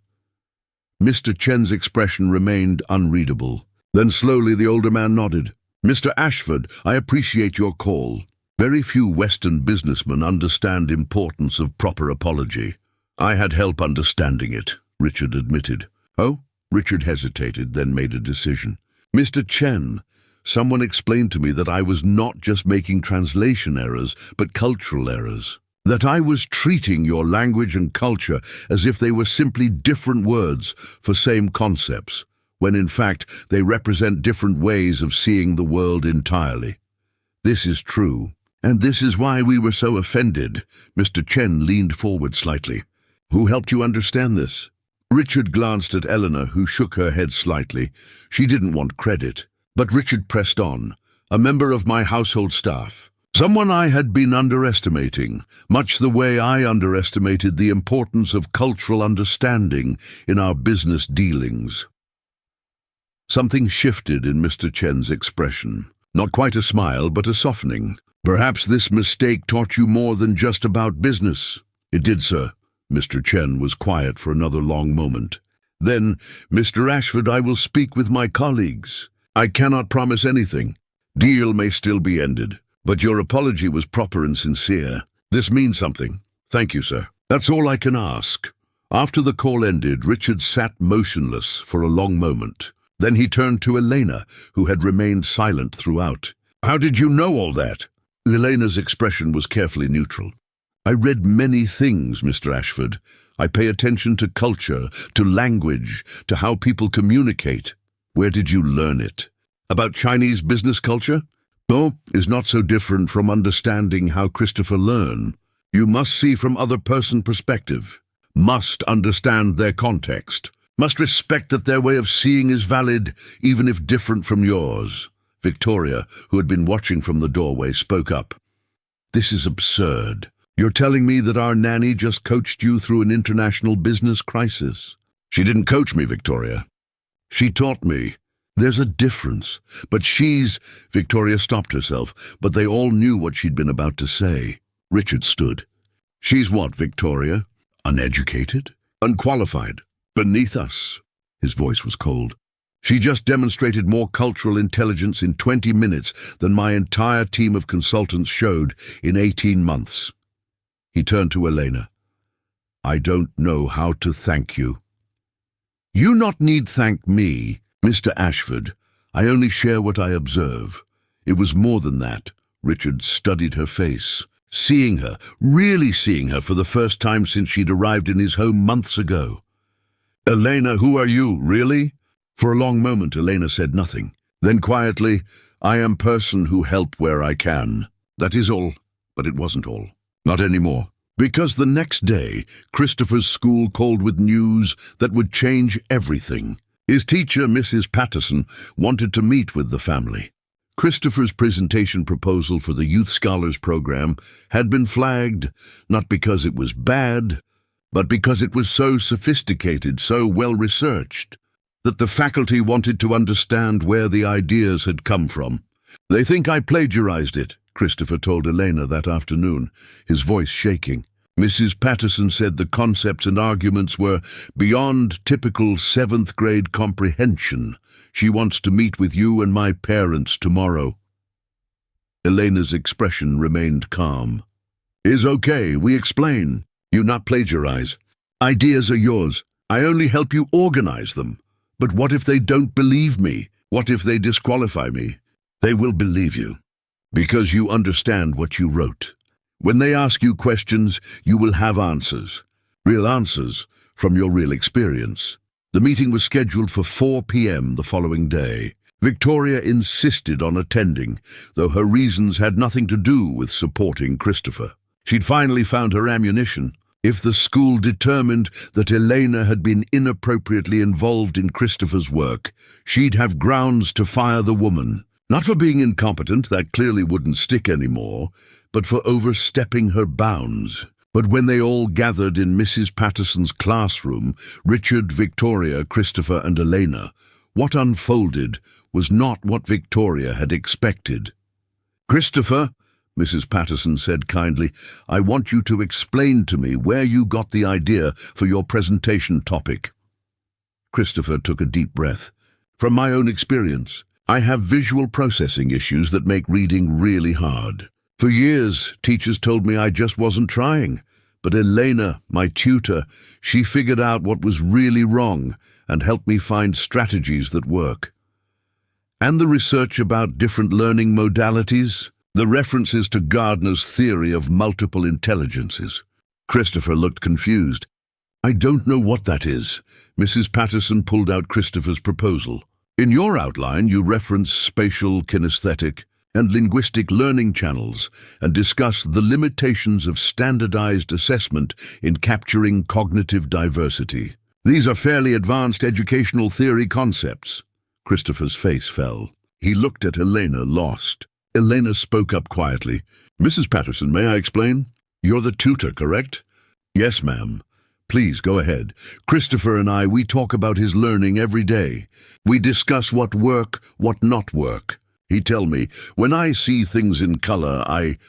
Mr. Chen's expression remained unreadable. Then slowly the older man nodded. Mr. Ashford, I appreciate your call. Very few Western businessmen understand importance of proper apology. I had help understanding it, Richard admitted. Oh? Richard hesitated, then made a decision. Mr. Chen, someone explained to me that I was not just making translation errors, but cultural errors. That I was treating your language and culture as if they were simply different words for same concepts, when in fact they represent different ways of seeing the world entirely. This is true, and this is why we were so offended. Mr. Chen leaned forward slightly. Who helped you understand this? Richard glanced at Elena, who shook her head slightly. She didn't want credit, but Richard pressed on. A member of my household staff. Someone I had been underestimating, much the way I underestimated the importance of cultural understanding in our business dealings. Something shifted in Mr. Chen's expression. Not quite a smile, but a softening. Perhaps this mistake taught you more than just about business. It did, sir. Mr. Chen was quiet for another long moment. Then, Mr. Ashford, I will speak with my colleagues. I cannot promise anything. Deal may still be ended. But your apology was proper and sincere. This means something. Thank you, sir. That's all I can ask. After the call ended, Richard sat motionless for a long moment. Then he turned to Elena, who had remained silent throughout. How did you know all that? Elena's expression was carefully neutral. I read many things, Mr. Ashford. I pay attention to culture, to language, to how people communicate. Where did you learn it? About Chinese business culture? No, is not so different from understanding how Christopher learned. You must see from other person perspective. Must understand their context. Must respect that their way of seeing is valid, even if different from yours. Victoria, who had been watching from the doorway, spoke up. This is absurd. You're telling me that our nanny just coached you through an international business crisis. She didn't coach me, Victoria. She taught me. There's a difference. But she's... Victoria stopped herself, but they all knew what she'd been about to say. Richard stood. She's what, Victoria? Uneducated? Unqualified? Beneath us? His voice was cold. She just demonstrated more cultural intelligence in 20 minutes than my entire team of consultants showed in 18 months. He turned to Elena. I don't know how to thank you. You not need thank me, Mr. Ashford. I only share what I observe. It was more than that. Richard studied her face, seeing her, really seeing her for the first time since she'd arrived in his home months ago. Elena, who are you, really? For a long moment, Elena said nothing. Then quietly, I am person who help where I can. That is all, but it wasn't all. Not anymore. Because the next day, Christopher's school called with news that would change everything. His teacher, Mrs. Patterson, wanted to meet with the family. Christopher's presentation proposal for the Youth Scholars Program had been flagged, not because it was bad, but because it was so sophisticated, so well-researched, that the faculty wanted to understand where the ideas had come from. "They think I plagiarized it," Christopher told Elena that afternoon, his voice shaking. Mrs. Patterson said the concepts and arguments were beyond typical seventh-grade comprehension. "She wants to meet with you and my parents tomorrow." Elena's expression remained calm. "Is okay, we explain. You not plagiarize. Ideas are yours. I only help you organize them. But what if they don't believe me? What if they disqualify me?" "They will believe you, because you understand what you wrote. When they ask you questions, you will have answers. Real answers from your real experience." The meeting was scheduled for 4 p.m. the following day. Victoria insisted on attending, though her reasons had nothing to do with supporting Christopher. She'd finally found her ammunition. If the school determined that Elena had been inappropriately involved in Christopher's work, she'd have grounds to fire the woman. Not for being incompetent, that clearly wouldn't stick anymore, but for overstepping her bounds. But when they all gathered in Mrs. Patterson's classroom, Richard, Victoria, Christopher, and Elena, what unfolded was not what Victoria had expected. "Christopher," Mrs. Patterson said kindly, "I want you to explain to me where you got the idea for your presentation topic." Christopher took a deep breath. "From my own experience, I have visual processing issues that make reading really hard. For years, teachers told me I just wasn't trying. But Elena, my tutor, she figured out what was really wrong and helped me find strategies that work. And the research about different learning modalities, the references to Gardner's theory of multiple intelligences." Christopher looked confused. "I don't know what that is." Mrs. Patterson pulled out Christopher's proposal. "In your outline, you reference spatial, kinesthetic, and linguistic learning channels and discuss the limitations of standardized assessment in capturing cognitive diversity. These are fairly advanced educational theory concepts." Christopher's face fell. He looked at Elena, lost. Elena spoke up quietly. "Mrs. Patterson, may I explain? You're the tutor, correct?" "Yes, ma'am. Please, go ahead. Christopher and I, we talk about his learning every day. We discuss what work, what not work. He tell me, when I see things in color, I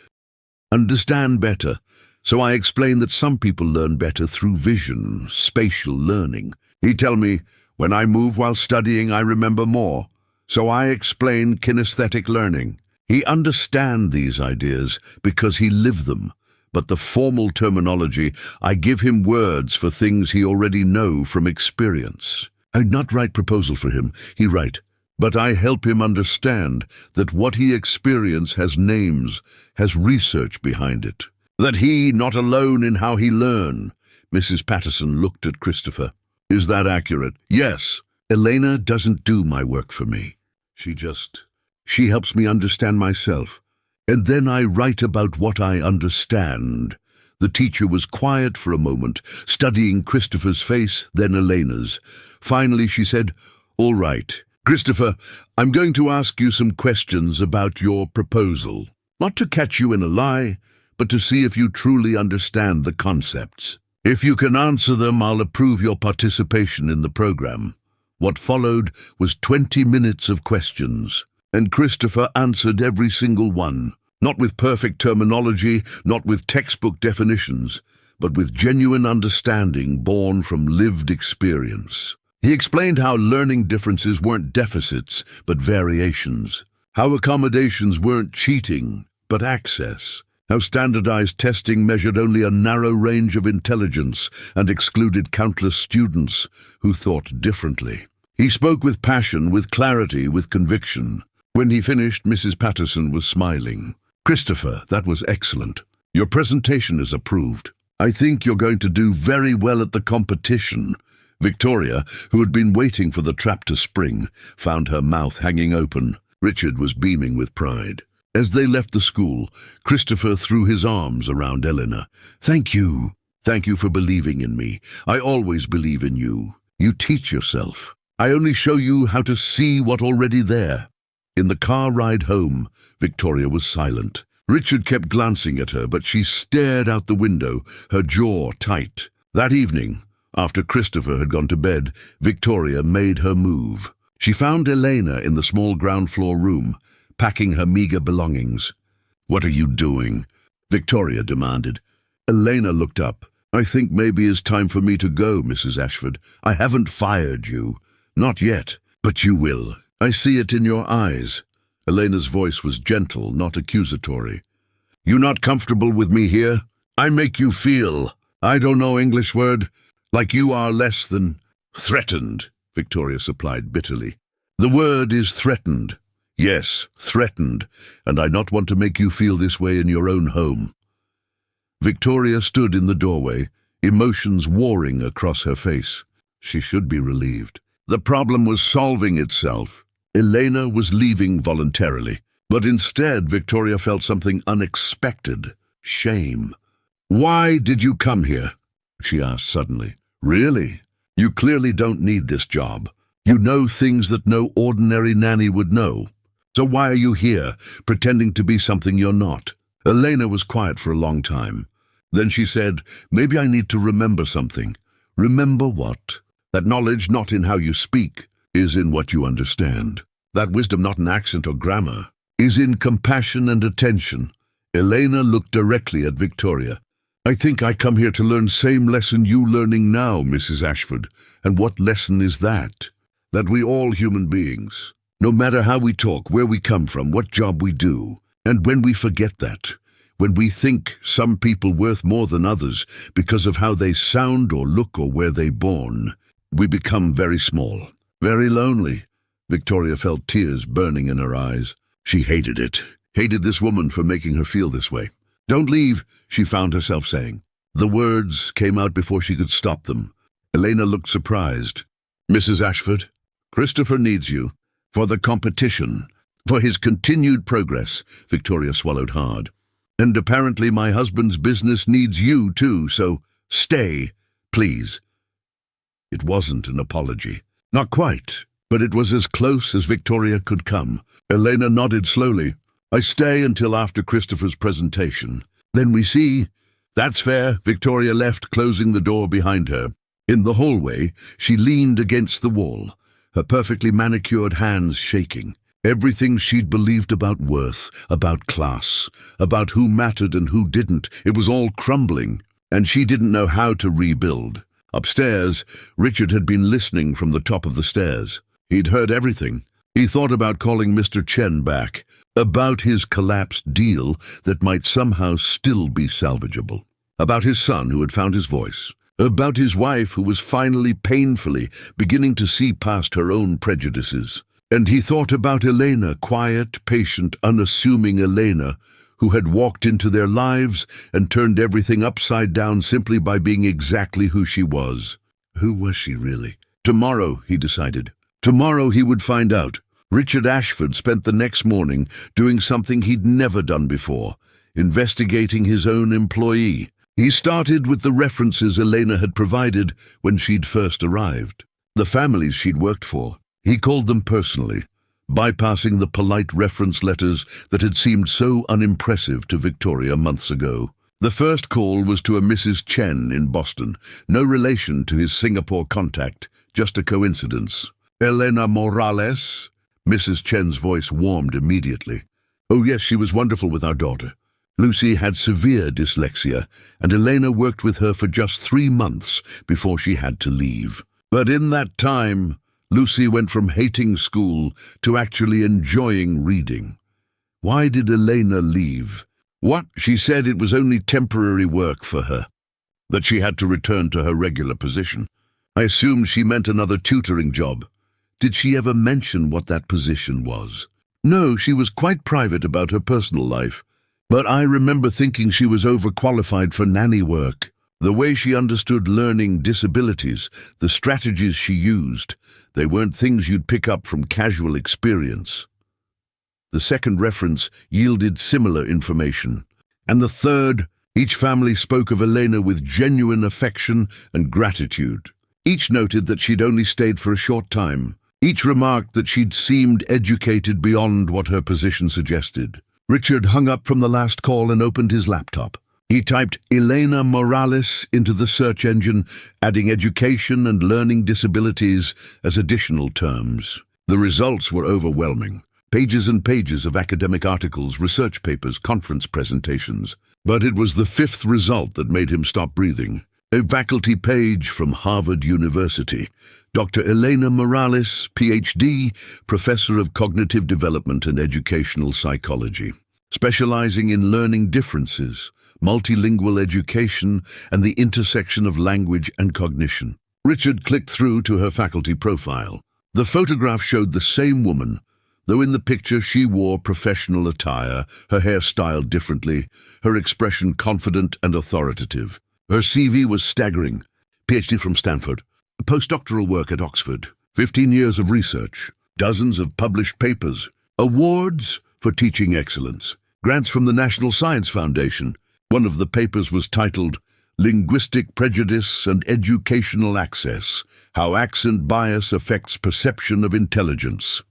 understand better. So I explain that some people learn better through vision, spatial learning. He tell me, when I move while studying, I remember more. So I explain kinesthetic learning. He understand these ideas because he live them. But the formal terminology, I give him words for things he already know from experience. I'd not write proposal for him, he write. But I help him understand that what he experience has names, has research behind it. That he not alone in how he learn." Mrs. Patterson looked at Christopher. "Is that accurate?" "Yes. Elena doesn't do my work for me. She helps me understand myself. And then I write about what I understand." The teacher was quiet for a moment, studying Christopher's face, then Elena's. Finally she said, "All right. Christopher, I'm going to ask you some questions about your proposal. Not to catch you in a lie, but to see if you truly understand the concepts. If you can answer them, I'll approve your participation in the program." What followed was 20 minutes of questions, and Christopher answered every single one. Not with perfect terminology, not with textbook definitions, but with genuine understanding born from lived experience. He explained how learning differences weren't deficits, but variations. How accommodations weren't cheating, but access. How standardized testing measured only a narrow range of intelligence and excluded countless students who thought differently. He spoke with passion, with clarity, with conviction. When he finished, Mrs. Patterson was smiling. "Christopher, that was excellent. Your presentation is approved. I think you're going to do very well at the competition." Victoria, who had been waiting for the trap to spring, found her mouth hanging open. Richard was beaming with pride. As they left the school, Christopher threw his arms around Elena. "Thank you. Thank you for believing in me. I always believe in you. You teach yourself. I only show you how to see what's already there." In the car ride home, Victoria was silent. Richard kept glancing at her, but she stared out the window, her jaw tight. That evening, after Christopher had gone to bed, Victoria made her move. She found Elena in the small ground floor room, packing her meager belongings. "What are you doing?" Victoria demanded. Elena looked up. "I think maybe it's time for me to go, Mrs. Ashford. I haven't fired you. Not yet, but you will. I see it in your eyes." Elena's voice was gentle, not accusatory. "You not comfortable with me here? I make you feel, I don't know English word, like you are less than threatened," Victoria supplied bitterly. "The word is threatened. Yes, threatened, and I not want to make you feel this way in your own home." Victoria stood in the doorway, emotions warring across her face. She should be relieved. The problem was solving itself. Elena was leaving voluntarily, but instead Victoria felt something unexpected: shame. "Why did you come here?" she asked suddenly. "Really? You clearly don't need this job. You know things that no ordinary nanny would know. So why are you here, pretending to be something you're not?" Elena was quiet for a long time. Then she said, "Maybe I need to remember something." "Remember what?" "That knowledge, not in how you speak, is in what you understand. That wisdom, not in accent or grammar, is in compassion and attention." Elena looked directly at Victoria. "I think I come here to learn same lesson you learning now, Mrs. Ashford. And what lesson is that? That we all human beings, no matter how we talk, where we come from, what job we do, and when we forget that, when we think some people worth more than others because of how they sound or look or where they born, we become very small, very lonely." Victoria felt tears burning in her eyes. She hated it, hated this woman for making her feel this way. "Don't leave," she found herself saying. The words came out before she could stop them. Elena looked surprised. "Mrs. Ashford, Christopher needs you. For the competition. For his continued progress." Victoria swallowed hard. "And apparently my husband's business needs you too, so stay, please." It wasn't an apology. Not quite, but it was as close as Victoria could come. Elena nodded slowly. "I stay until after Christopher's presentation. Then we see." "That's fair." Victoria left, closing the door behind her. In the hallway, she leaned against the wall, her perfectly manicured hands shaking. Everything she'd believed about worth, about class, about who mattered and who didn't, it was all crumbling, and she didn't know how to rebuild. Upstairs, Richard had been listening from the top of the stairs. He'd heard everything. He thought about calling Mr. Chen back, about his collapsed deal that might somehow still be salvageable, about his son who had found his voice, about his wife who was finally painfully beginning to see past her own prejudices. And he thought about Elena, quiet, patient, unassuming Elena, who had walked into their lives and turned everything upside down simply by being exactly who she was. Who was she really? Tomorrow, he decided. Tomorrow he would find out. Richard Ashford spent the next morning doing something he'd never done before, investigating his own employee. He started with the references Elena had provided when she'd first arrived, the families she'd worked for. He called them personally, bypassing the polite reference letters that had seemed so unimpressive to Victoria months ago. The first call was to a Mrs. Chen in Boston, no relation to his Singapore contact, just a coincidence. "Elena Morales?" Mrs. Chen's voice warmed immediately. "Oh yes, she was wonderful with our daughter. Lucy had severe dyslexia, and Elena worked with her for just 3 months before she had to leave. But in that time, Lucy went from hating school to actually enjoying reading." "Why did Elena leave?" "What? She said it was only temporary work for her, that she had to return to her regular position. I assumed she meant another tutoring job." "Did she ever mention what that position was?" "No, she was quite private about her personal life. But I remember thinking she was overqualified for nanny work. The way she understood learning disabilities, the strategies she used, they weren't things you'd pick up from casual experience." The second reference yielded similar information. And the third, each family spoke of Elena with genuine affection and gratitude. Each noted that she'd only stayed for a short time. Each remarked that she'd seemed educated beyond what her position suggested. Richard hung up from the last call and opened his laptop. He typed Elena Morales into the search engine, adding education and learning disabilities as additional terms. The results were overwhelming. Pages and pages of academic articles, research papers, conference presentations. But it was the fifth result that made him stop breathing. A faculty page from Harvard University. Dr. Elena Morales, Ph.D., Professor of Cognitive Development and Educational Psychology, specializing in learning differences, multilingual education, and the intersection of language and cognition. Richard clicked through to her faculty profile. The photograph showed the same woman, though in the picture she wore professional attire, her hair styled differently, her expression confident and authoritative. Her CV was staggering. PhD from Stanford, postdoctoral work at Oxford, 15 years of research, dozens of published papers, awards for teaching excellence, grants from the National Science Foundation. One of the papers was titled Linguistic Prejudice and Educational Access, How Accent Bias Affects Perception of Intelligence.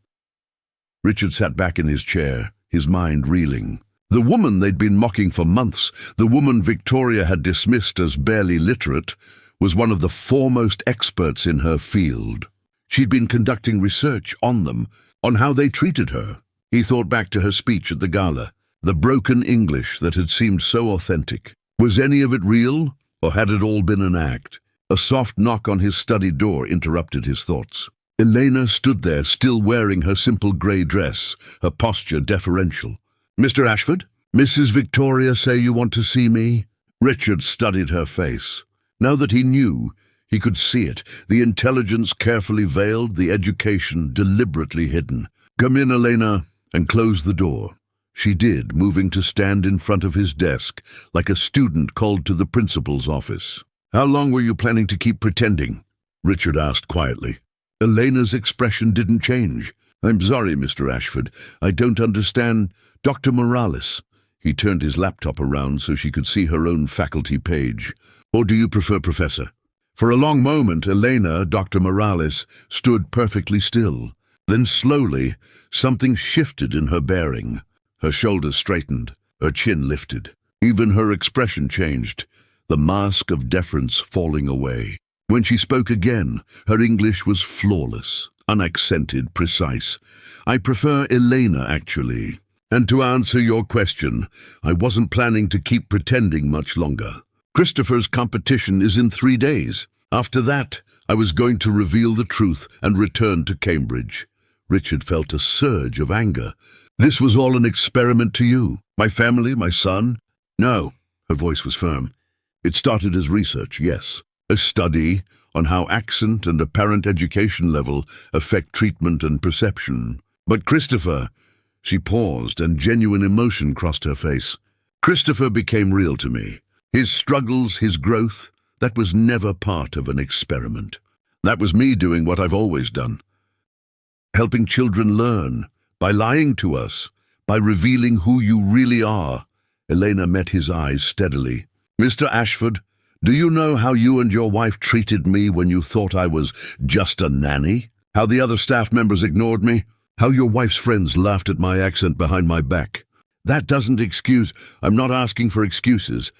Richard sat back in his chair, his mind reeling. The woman they'd been mocking for months, the woman Victoria had dismissed as barely literate, was one of the foremost experts in her field. She'd been conducting research on them, on how they treated her. He thought back to her speech at the gala, the broken English that had seemed so authentic. Was any of it real, or had it all been an act? A soft knock on his study door interrupted his thoughts. Elena stood there, still wearing her simple grey dress, her posture deferential. "Mr. Ashford? Mrs. Victoria say you want to see me?" Richard studied her face. Now that he knew, he could see it, the intelligence carefully veiled, the education deliberately hidden. "Come in, Elena," and close the door. She did, moving to stand in front of his desk, like a student called to the principal's office. "How long were you planning to keep pretending?" Richard asked quietly. Elena's expression didn't change. "I'm sorry, Mr. Ashford. I don't understand. Dr. Morales." He turned his laptop around so she could see her own faculty page. "Or do you prefer Professor?" For a long moment, Elena, Dr. Morales, stood perfectly still. Then slowly, something shifted in her bearing. Her shoulders straightened, her chin lifted. Even her expression changed, the mask of deference falling away. When she spoke again, her English was flawless, unaccented, precise. "I prefer Elena, actually. And to answer your question, I wasn't planning to keep pretending much longer. Christopher's competition is in 3 days. After that, I was going to reveal the truth and return to Cambridge." Richard felt a surge of anger. "This was all an experiment to you? My family, my son?" "No," her voice was firm. "It started as research, yes. A study on how accent and apparent education level affect treatment and perception. But Christopher..." She paused, and genuine emotion crossed her face. "Christopher became real to me. His struggles, his growth, that was never part of an experiment. That was me doing what I've always done. Helping children learn, by lying to us, by revealing who you really are." Elena met his eyes steadily. "Mr. Ashford, do you know how you and your wife treated me when you thought I was just a nanny? How the other staff members ignored me? How your wife's friends laughed at my accent behind my back? That doesn't excuse. I'm not asking for excuses.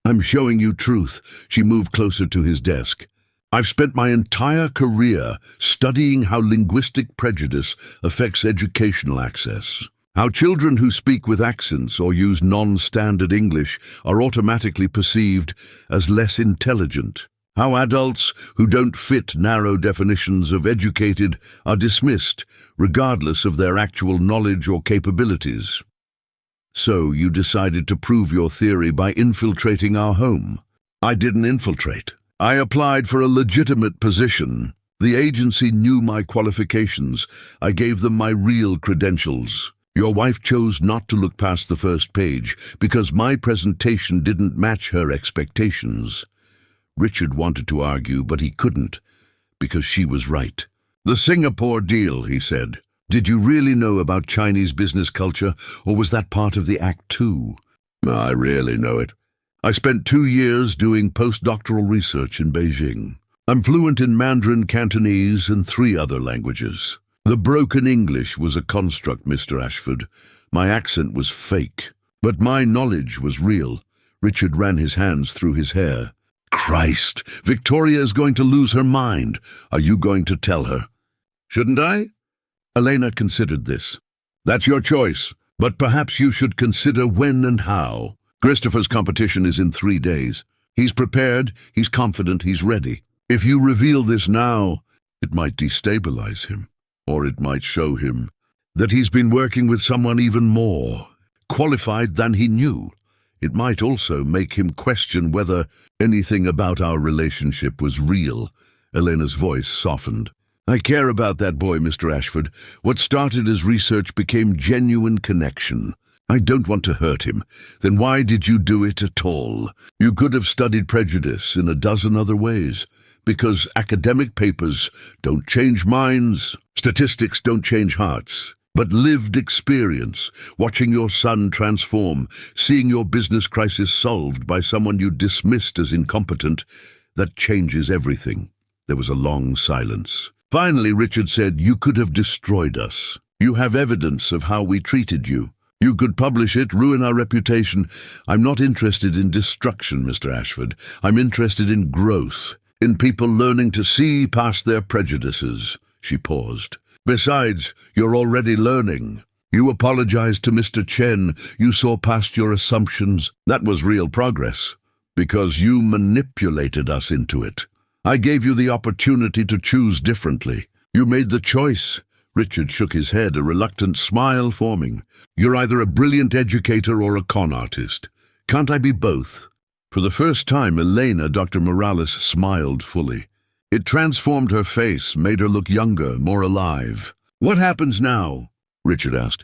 I'm showing you truth." She moved closer to his desk. "I've spent my entire career studying how linguistic prejudice affects educational access. How children who speak with accents or use non-standard English are automatically perceived as less intelligent. How adults who don't fit narrow definitions of educated are dismissed, regardless of their actual knowledge or capabilities. So you decided to prove your theory by infiltrating our home." "I didn't infiltrate. I applied for a legitimate position. The agency knew my qualifications. I gave them my real credentials. Your wife chose not to look past the first page because my presentation didn't match her expectations." Richard wanted to argue, but he couldn't, because she was right. "The Singapore deal," he said. "Did you really know about Chinese business culture, or was that part of the act too?" "I really know it. I spent 2 years doing postdoctoral research in Beijing. I'm fluent in Mandarin, Cantonese, and 3 other languages. The broken English was a construct, Mr. Ashford. My accent was fake, but my knowledge was real. Richard ran his hands through his hair. Christ, Victoria is going to lose her mind. Are you going to tell her? Shouldn't I? Elena considered this. That's your choice, but perhaps you should consider when and how. Christopher's competition is in 3 days. He's prepared, he's confident, he's ready. If you reveal this now, it might destabilize him, or it might show him that he's been working with someone even more qualified than he knew. It might also make him question whether anything about our relationship was real. Elena's voice softened. I care about that boy, Mr. Ashford. What started as research became genuine connection. I don't want to hurt him. Then why did you do it at all? You could have studied Prejudice in a dozen other ways. Because academic papers don't change minds, statistics don't change hearts. But lived experience, watching your son transform, seeing your business crisis solved by someone you dismissed as incompetent, that changes everything. There was a long silence. Finally, Richard said, you could have destroyed us. You have evidence of how we treated you. You could publish it, ruin our reputation. I'm not interested in destruction, Mr. Ashford. I'm interested in growth, in people learning to see past their prejudices. She paused. Besides, you're already learning. You apologized to Mr. Chen. You saw past your assumptions. That was real progress, because you manipulated us into it. I gave you the opportunity to choose differently. You made the choice. Richard shook his head, a reluctant smile forming. You're either a brilliant educator or a con artist. Can't I be both? For the first time, Elena, Dr. Morales, smiled fully. It transformed her face, made her look younger, more alive. What happens now? Richard asked.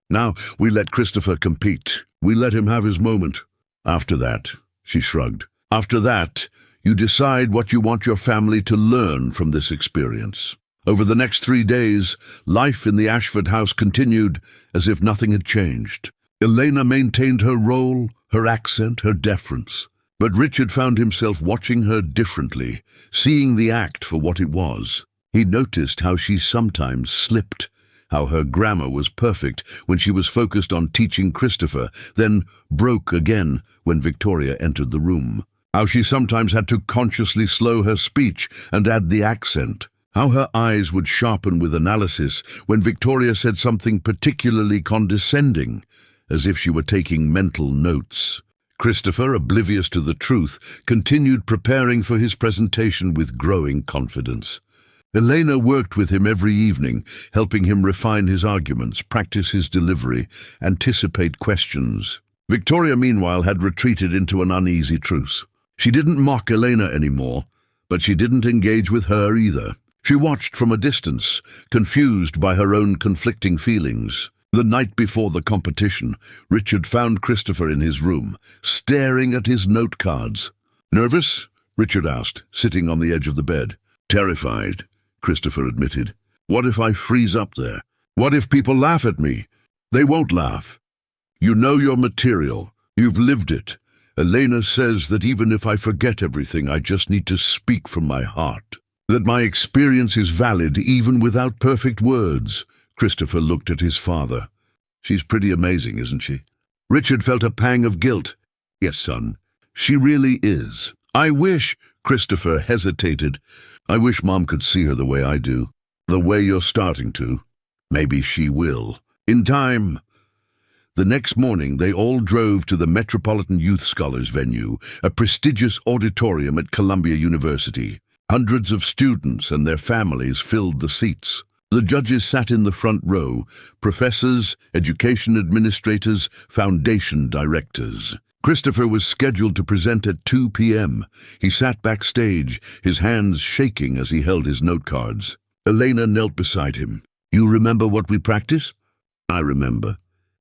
Now we let Christopher compete. We let him have his moment. After that, she shrugged. After that, you decide what you want your family to learn from this experience. Over the next 3 days, life in the Ashford house continued as if nothing had changed. Elena maintained her role, her accent, her deference. But Richard found himself watching her differently, seeing the act for what it was. He noticed how she sometimes slipped, how her grammar was perfect when she was focused on teaching Christopher, then broke again when Victoria entered the room. How she sometimes had to consciously slow her speech and add the accent. How her eyes would sharpen with analysis when Victoria said something particularly condescending, as if she were taking mental notes. Christopher, oblivious to the truth, continued preparing for his presentation with growing confidence. Elena worked with him every evening, helping him refine his arguments, practice his delivery, anticipate questions. Victoria, meanwhile, had retreated into an uneasy truce. She didn't mock Elena anymore, but she didn't engage with her either. She watched from a distance, confused by her own conflicting feelings. The night before the competition, Richard found Christopher in his room, staring at his note cards. Nervous? Richard asked, sitting on the edge of the bed. Terrified, Christopher admitted. What if I freeze up there? What if people laugh at me? They won't laugh. You know your material. You've lived it. Elena says that even if I forget everything, I just need to speak from my heart. That my experience is valid even without perfect words. Christopher looked at his father. She's pretty amazing, isn't she? Richard felt a pang of guilt. Yes, son, she really is. I wish, Christopher hesitated. I wish Mom could see her the way I do. The way you're starting to. Maybe she will. In time. The next morning, they all drove to the Metropolitan Youth Scholars venue, a prestigious auditorium at Columbia University. Hundreds of students and their families filled the seats. The judges sat in the front row, professors, education administrators, foundation directors. Christopher was scheduled to present at 2 p.m. He sat backstage, his hands shaking as he held his note cards. Elena knelt beside him. You remember what we practice? I remember.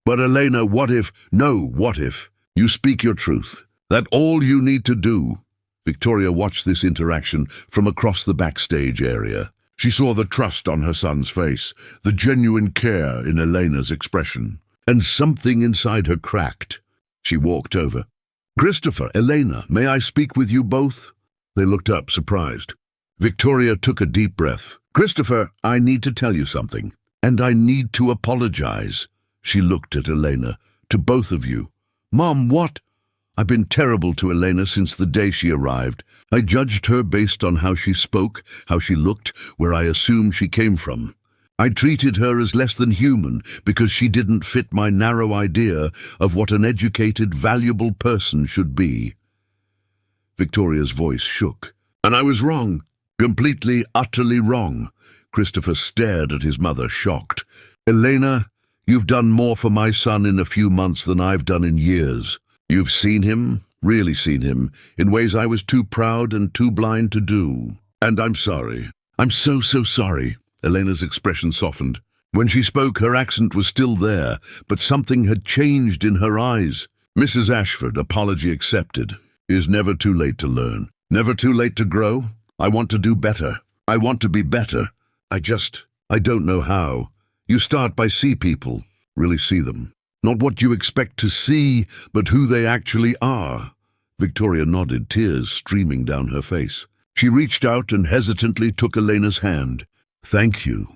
But Elena, what if? No, what if? You speak your truth. That all you need to do. Victoria watched this interaction from across the backstage area. She saw the trust on her son's face, the genuine care in Elena's expression, and something inside her cracked. She walked over. Christopher, Elena, may I speak with you both? They looked up, surprised. Victoria took a deep breath. Christopher, I need to tell you something, and I need to apologize. She looked at Elena. To both of you. Mom, what? I've been terrible to Elena since the day she arrived. I judged her based on how she spoke, how she looked, where I assumed she came from. I treated her as less than human because she didn't fit my narrow idea of what an educated, valuable person should be. Victoria's voice shook. And I was wrong. Completely, utterly wrong. Christopher stared at his mother, shocked. Elena, you've done more for my son in a few months than I've done in years. You've seen him, really seen him, in ways I was too proud and too blind to do. And I'm sorry. I'm so sorry. Elena's expression softened. When she spoke, her accent was still there, but something had changed in her eyes. Mrs. Ashford, apology accepted. Is never too late to learn. Never too late to grow. I want to do better. I want to be better. I don't know how. You start by see people. Really see them. Not what you expect to see, but who they actually are. Victoria nodded, tears streaming down her face. She reached out and hesitantly took Elena's hand. Thank you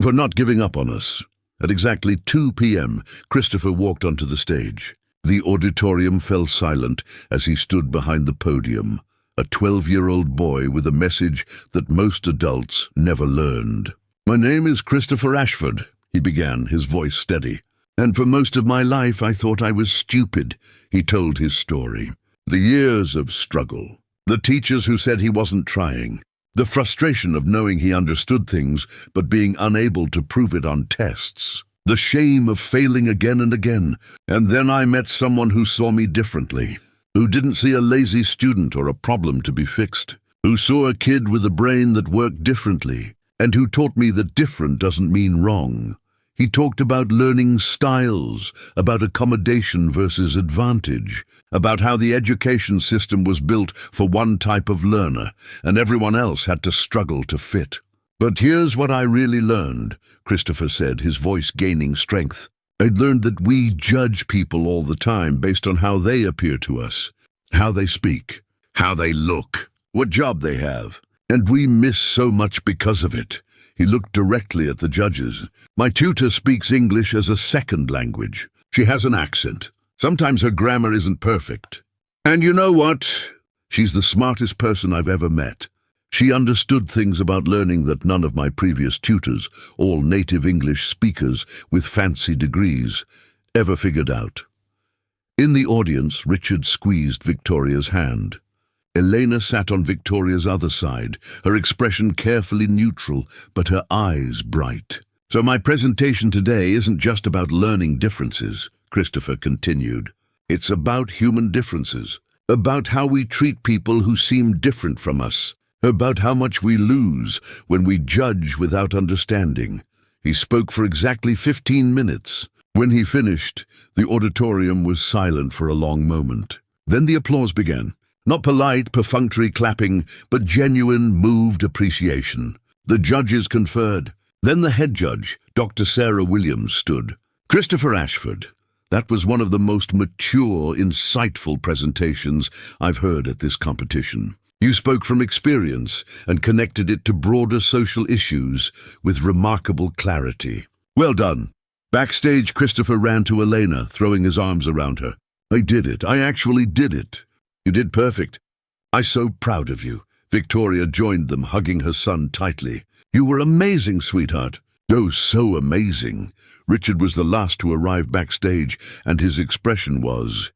for not giving up on us. At exactly 2 p.m., Christopher walked onto the stage. The auditorium fell silent as he stood behind the podium, a 12-year-old boy with a message that most adults never learned. My name is Christopher Ashford, he began, his voice steady. And for most of my life I thought I was stupid, he told his story. The years of struggle, the teachers who said he wasn't trying, the frustration of knowing he understood things but being unable to prove it on tests, the shame of failing again and again. And then I met someone who saw me differently, who didn't see a lazy student or a problem to be fixed, who saw a kid with a brain that worked differently, and who taught me that different doesn't mean wrong. He talked about learning styles, about accommodation versus advantage, about how the education system was built for one type of learner, and everyone else had to struggle to fit. But here's what I really learned, Christopher said, his voice gaining strength. I'd learned that we judge people all the time based on how they appear to us, how they speak, how they look, what job they have, and we miss so much because of it. He looked directly at the judges. My tutor speaks English as a second language. She has an accent. Sometimes her grammar isn't perfect. And you know what? She's the smartest person I've ever met. She understood things about learning that none of my previous tutors, all native English speakers with fancy degrees, ever figured out. In the audience, Richard squeezed Victoria's hand. Elena sat on Victoria's other side, her expression carefully neutral, but her eyes bright. So my presentation today isn't just about learning differences, Christopher continued. It's about human differences, about how we treat people who seem different from us, about how much we lose when we judge without understanding. He spoke for exactly 15 minutes. When he finished, the auditorium was silent for a long moment. Then the applause began. Not polite, perfunctory clapping, but genuine, moved appreciation. The judges conferred. Then the head judge, Dr. Sarah Williams, stood. Christopher Ashford. That was one of the most mature, insightful presentations I've heard at this competition. You spoke from experience and connected it to broader social issues with remarkable clarity. Well done. Backstage, Christopher ran to Elena, throwing his arms around her. I did it. I actually did it. You did perfect. I'm so proud of you. Victoria joined them, hugging her son tightly. You were amazing, sweetheart. Oh, so amazing. Richard was the last to arrive backstage, and his expression was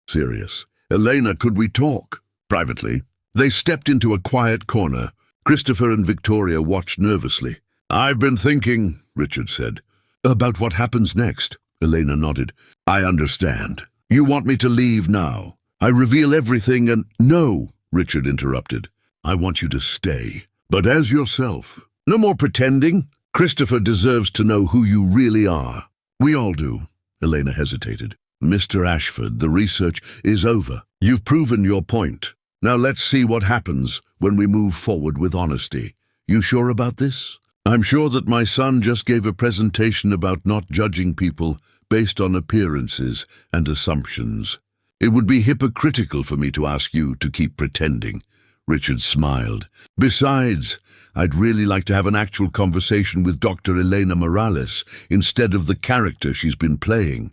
serious. Elena, could we talk? Privately. They stepped into a quiet corner. Christopher and Victoria watched nervously. I've been thinking, Richard said. About what happens next? Elena nodded. I understand. You want me to leave now? I reveal everything and— No, Richard interrupted. I want you to stay, but as yourself. No more pretending. Christopher deserves to know who you really are. We all do. Elena hesitated. Mr. Ashford, the research is over. You've proven your point. Now let's see what happens when we move forward with honesty. You sure about this? I'm sure that my son just gave a presentation about not judging people based on appearances and assumptions. It would be hypocritical for me to ask you to keep pretending. Richard smiled. Besides, I'd really like to have an actual conversation with Dr. Elena Morales instead of the character she's been playing.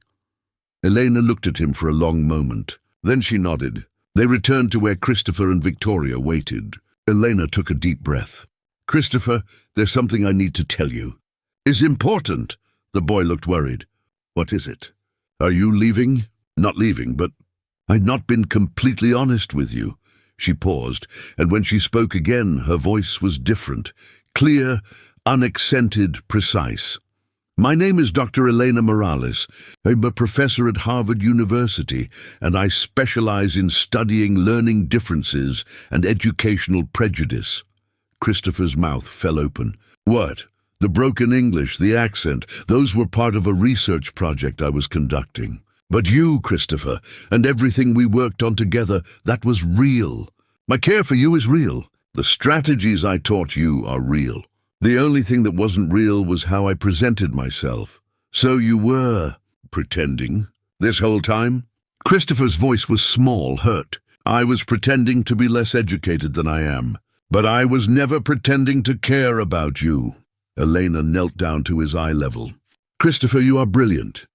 Elena looked at him for a long moment. Then she nodded. They returned to where Christopher and Victoria waited. Elena took a deep breath. Christopher, there's something I need to tell you. It's important. The boy looked worried. What is it? Are you leaving? Not leaving, but I'd not been completely honest with you. She paused, and when she spoke again, her voice was different, clear, unaccented, precise. My name is Dr. Elena Morales. I'm a professor at Harvard University, and I specialize in studying learning differences and educational prejudice. Christopher's mouth fell open. What? The broken English, the accent, those were part of a research project I was conducting. But you, Christopher, and everything we worked on together, that was real. My care for you is real. The strategies I taught you are real. The only thing that wasn't real was how I presented myself. So you were pretending this whole time? Christopher's voice was small, hurt. I was pretending to be less educated than I am. But I was never pretending to care about you. Elena knelt down to his eye level. Christopher, you are brilliant.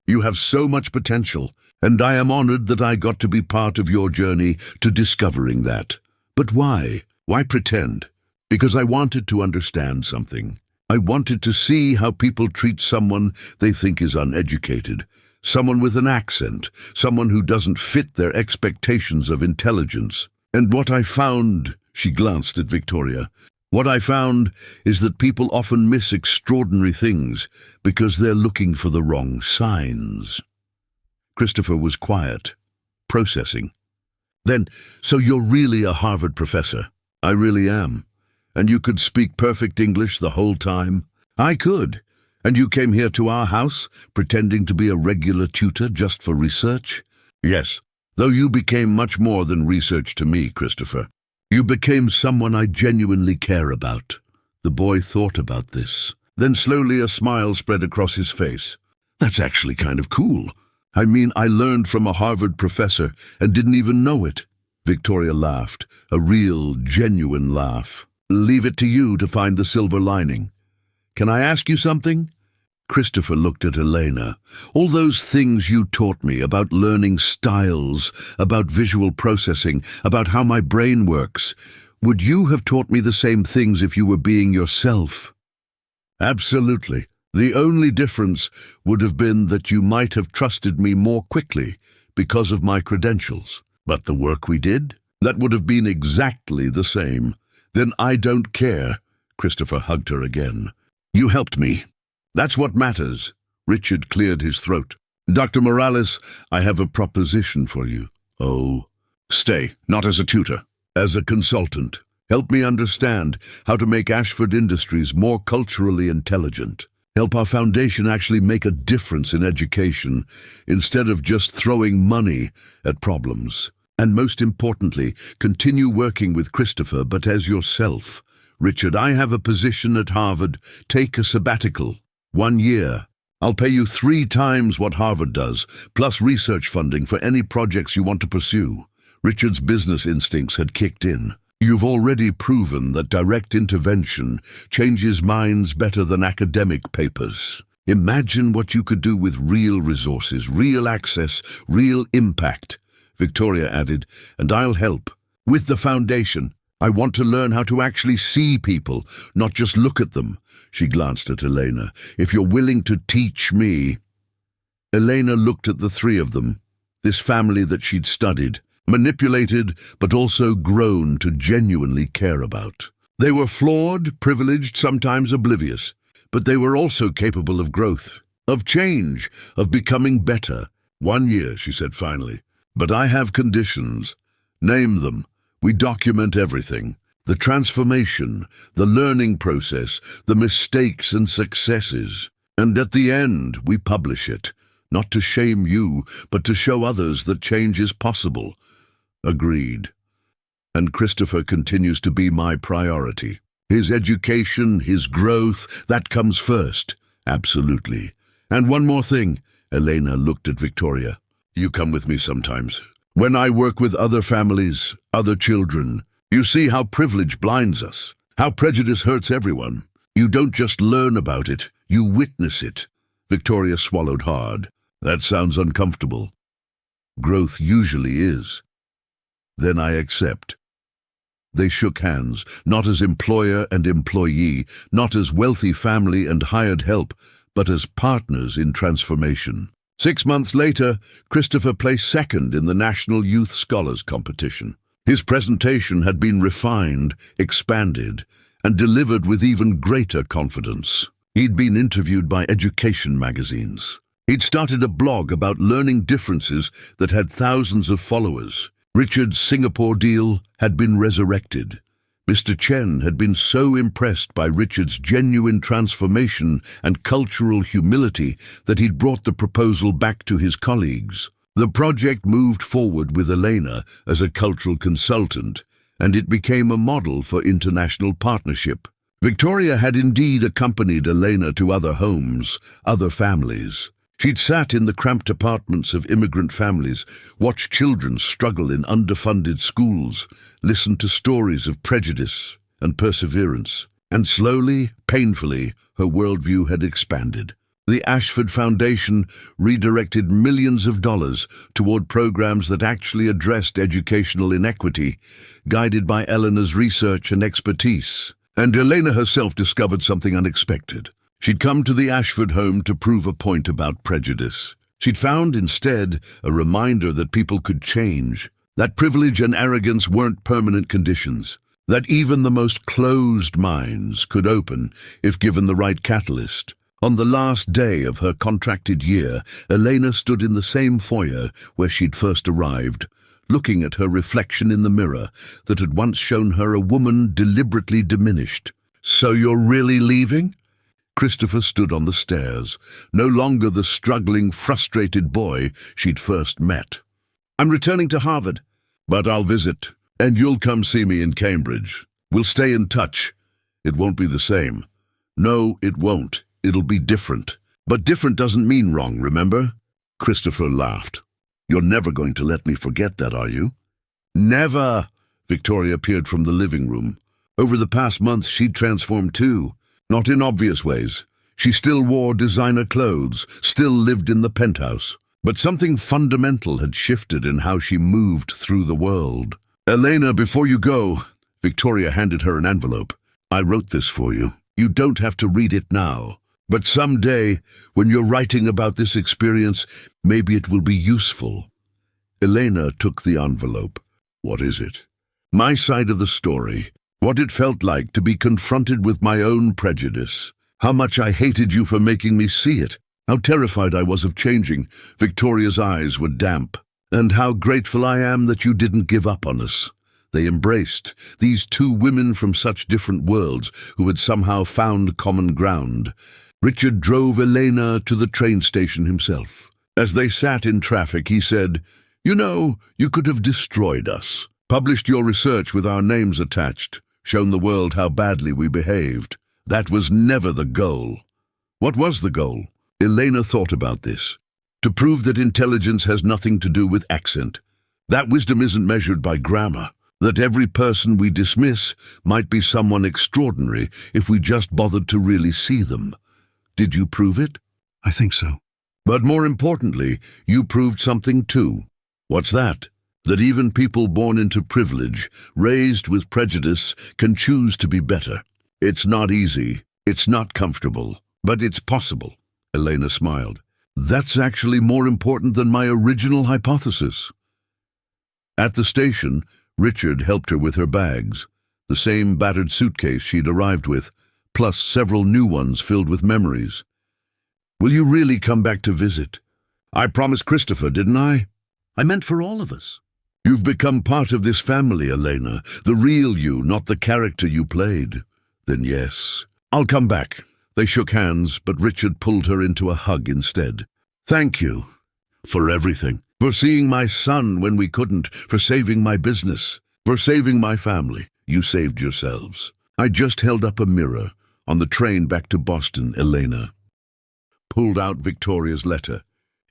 You have so much potential, and I am honored that I got to be part of your journey to discovering that. But why? Why pretend? Because I wanted to understand something. I wanted to see how people treat someone they think is uneducated, someone with an accent, someone who doesn't fit their expectations of intelligence. And what I found, she glanced at Victoria, what I found is that people often miss extraordinary things because they're looking for the wrong signs. Christopher was quiet, processing. Then, so you're really a Harvard professor? I really am. And you could speak perfect English the whole time? I could. And you came here to our house, pretending to be a regular tutor just for research? Yes, though you became much more than research to me, Christopher. You became someone I genuinely care about. The boy thought about this. Then slowly a smile spread across his face. That's actually kind of cool. I mean, I learned from a Harvard professor and didn't even know it. Victoria laughed, a real, genuine laugh. Leave it to you to find the silver lining. Can I ask you something? Christopher looked at Elena. All those things you taught me about learning styles, about visual processing, about how my brain works, would you have taught me the same things if you were being yourself? Absolutely. The only difference would have been that you might have trusted me more quickly because of my credentials. But the work we did, that would have been exactly the same. Then I don't care. Christopher hugged her again. You helped me. That's what matters. Richard cleared his throat. Dr. Morales, I have a proposition for you. Oh, stay, not as a tutor, as a consultant. Help me understand how to make Ashford Industries more culturally intelligent. Help our foundation actually make a difference in education instead of just throwing money at problems. And most importantly, continue working with Christopher, but as yourself. Richard, I have a position at Harvard. Take a sabbatical. 1 year. I'll pay you 3 times what Harvard does, plus research funding for any projects you want to pursue. Richard's business instincts had kicked in. You've already proven that direct intervention changes minds better than academic papers. Imagine what you could do with real resources, real access, real impact. Victoria added, and I'll help. With the foundation, I want to learn how to actually see people, not just look at them. She glanced at Elena. If you're willing to teach me. Elena looked at the 3 of them, this family that she'd studied, manipulated, but also grown to genuinely care about. They were flawed, privileged, sometimes oblivious, but they were also capable of growth, of change, of becoming better. 1 year, she said finally. But I have conditions. Name them. We document everything. The transformation, the learning process, the mistakes and successes. And at the end, we publish it. Not to shame you, but to show others that change is possible. Agreed. And Christopher continues to be my priority. His education, his growth, that comes first. Absolutely. And one more thing. Elena looked at Victoria. You come with me sometimes. When I work with other families, other children, You see how privilege blinds us, how prejudice hurts everyone. You don't just learn about it, you witness it. Victoria swallowed hard. That sounds uncomfortable. Growth usually is. Then I accept. They shook hands, not as employer and employee, not as wealthy family and hired help, but as partners in transformation. 6 months later, Christopher placed second in the National Youth Scholars Competition. His presentation had been refined, expanded, and delivered with even greater confidence. He'd been interviewed by education magazines. He'd started a blog about learning differences that had thousands of followers. Richard's Singapore deal had been resurrected. Mr. Chen had been so impressed by Richard's genuine transformation and cultural humility that he'd brought the proposal back to his colleagues. The project moved forward with Elena as a cultural consultant, and it became a model for international partnership. Victoria had indeed accompanied Elena to other homes, other families. She'd sat in the cramped apartments of immigrant families, watched children struggle in underfunded schools, listened to stories of prejudice and perseverance. And slowly, painfully, her worldview had expanded. The Ashford Foundation redirected millions of dollars toward programs that actually addressed educational inequity, guided by Elena's research and expertise. And Elena herself discovered something unexpected. She'd come to the Ashford home to prove a point about prejudice. She'd found instead a reminder that people could change, that privilege and arrogance weren't permanent conditions, that even the most closed minds could open if given the right catalyst. On the last day of her contracted year, Elena stood in the same foyer where she'd first arrived, looking at her reflection in the mirror that had once shown her a woman deliberately diminished. "So you're really leaving?" Christopher stood on the stairs, no longer the struggling, frustrated boy she'd first met. "I'm returning to Harvard." "But I'll visit, and you'll come see me in Cambridge. We'll stay in touch. It won't be the same." "No, it won't. It'll be different." "But different doesn't mean wrong, remember?" Christopher laughed. "You're never going to let me forget that, are you?" "Never!" Victoria appeared from the living room. Over the past months, she'd transformed too. Not in obvious ways. She still wore designer clothes, still lived in the penthouse. But something fundamental had shifted in how she moved through the world. "Elena, before you go," Victoria handed her an envelope. "I wrote this for you. You don't have to read it now. But someday, when you're writing about this experience, maybe it will be useful." Elena took the envelope. "What is it?" "My side of the story. What it felt like to be confronted with my own prejudice. How much I hated you for making me see it. How terrified I was of changing." Victoria's eyes were damp. "And how grateful I am that you didn't give up on us." They embraced, these two women from such different worlds who had somehow found common ground. Richard drove Elena to the train station himself. As they sat in traffic, he said, "You know, you could have destroyed us. Published your research with our names attached. Shown the world how badly we behaved. That was never the goal." "What was the goal?" Elena thought about this. "To prove that intelligence has nothing to do with accent. That wisdom isn't measured by grammar. That every person we dismiss might be someone extraordinary if we just bothered to really see them." "Did you prove it?" "I think so." "But more importantly, you proved something too." "What's that?" "That even people born into privilege, raised with prejudice, can choose to be better. It's not easy, it's not comfortable, but it's possible." Elena smiled. "That's actually more important than my original hypothesis." At the station, Richard helped her with her bags, the same battered suitcase she'd arrived with, plus several new ones filled with memories. "Will you really come back to visit?" "I promised Christopher, didn't I?" "I meant for all of us." "You've become part of this family, Elena. The real you, not the character you played." "Then yes. I'll come back." They shook hands, but Richard pulled her into a hug instead. "Thank you. For everything. For seeing my son when we couldn't. For saving my business. For saving my family. You saved yourselves." "I just held up a mirror on the train back to Boston," Elena pulled out Victoria's letter.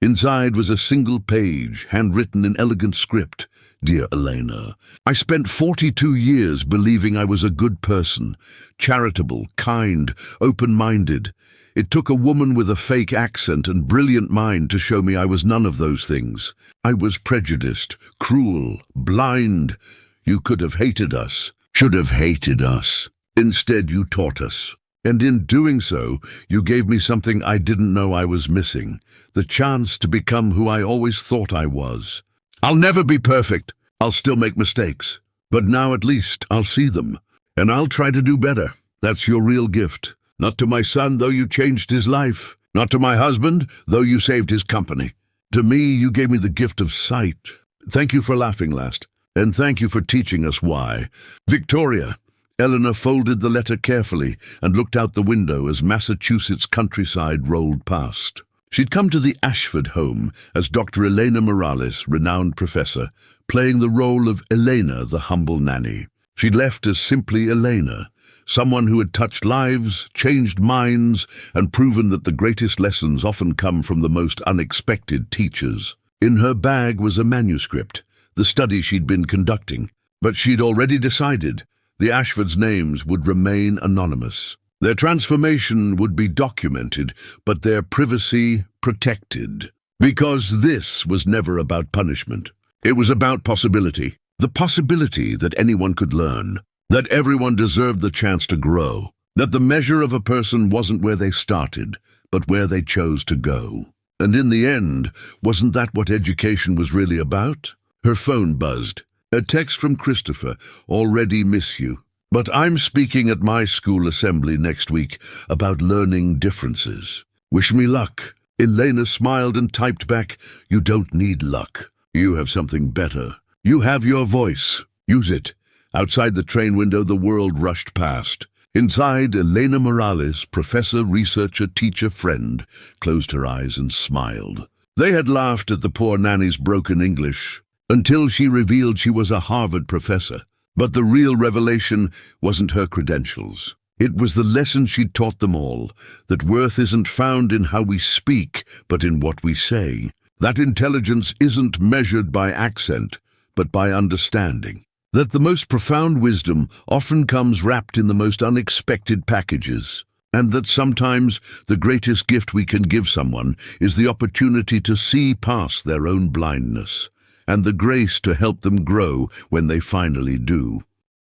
Inside was a single page, handwritten in elegant script, dear Elena. I spent 42 years believing I was a good person, charitable, kind, open-minded. It took a woman with a fake accent and brilliant mind to show me I was none of those things. I was prejudiced, cruel, blind. You could have hated us, should have hated us. Instead, you taught us. And in doing so, you gave me something I didn't know I was missing, the chance to become who I always thought I was. I'll never be perfect. I'll still make mistakes. But now at least I'll see them. And I'll try to do better. That's your real gift. Not to my son, though you changed his life. Not to my husband, though you saved his company. To me, you gave me the gift of sight. Thank you for laughing last. And thank you for teaching us why. Victoria. Eleanor folded the letter carefully and looked out the window as Massachusetts countryside rolled past. She'd come to the Ashford home as Dr. Elena Morales, renowned professor, playing the role of Elena, the humble nanny. She'd left as simply Elena, someone who had touched lives, changed minds, and proven that the greatest lessons often come from the most unexpected teachers. In her bag was a manuscript, the study she'd been conducting, but she'd already decided the Ashfords' names would remain anonymous. Their transformation would be documented, but their privacy protected. Because this was never about punishment. It was about possibility. The possibility that anyone could learn, that everyone deserved the chance to grow, that the measure of a person wasn't where they started, but where they chose to go. And in the end, wasn't that what education was really about? Her phone buzzed. A text from Christopher, already miss you. But I'm speaking at my school assembly next week about learning differences. Wish me luck. Elena smiled and typed back, you don't need luck. You have something better. You have your voice. Use it. Outside the train window, the world rushed past. Inside, Elena Morales, professor, researcher, teacher, friend, closed her eyes and smiled. They had laughed at the poor nanny's broken English, until she revealed she was a Harvard professor. But the real revelation wasn't her credentials. It was the lesson she'd taught them all, that worth isn't found in how we speak, but in what we say. That intelligence isn't measured by accent, but by understanding. That the most profound wisdom often comes wrapped in the most unexpected packages. And that sometimes the greatest gift we can give someone is the opportunity to see past their own blindness, and the grace to help them grow when they finally do.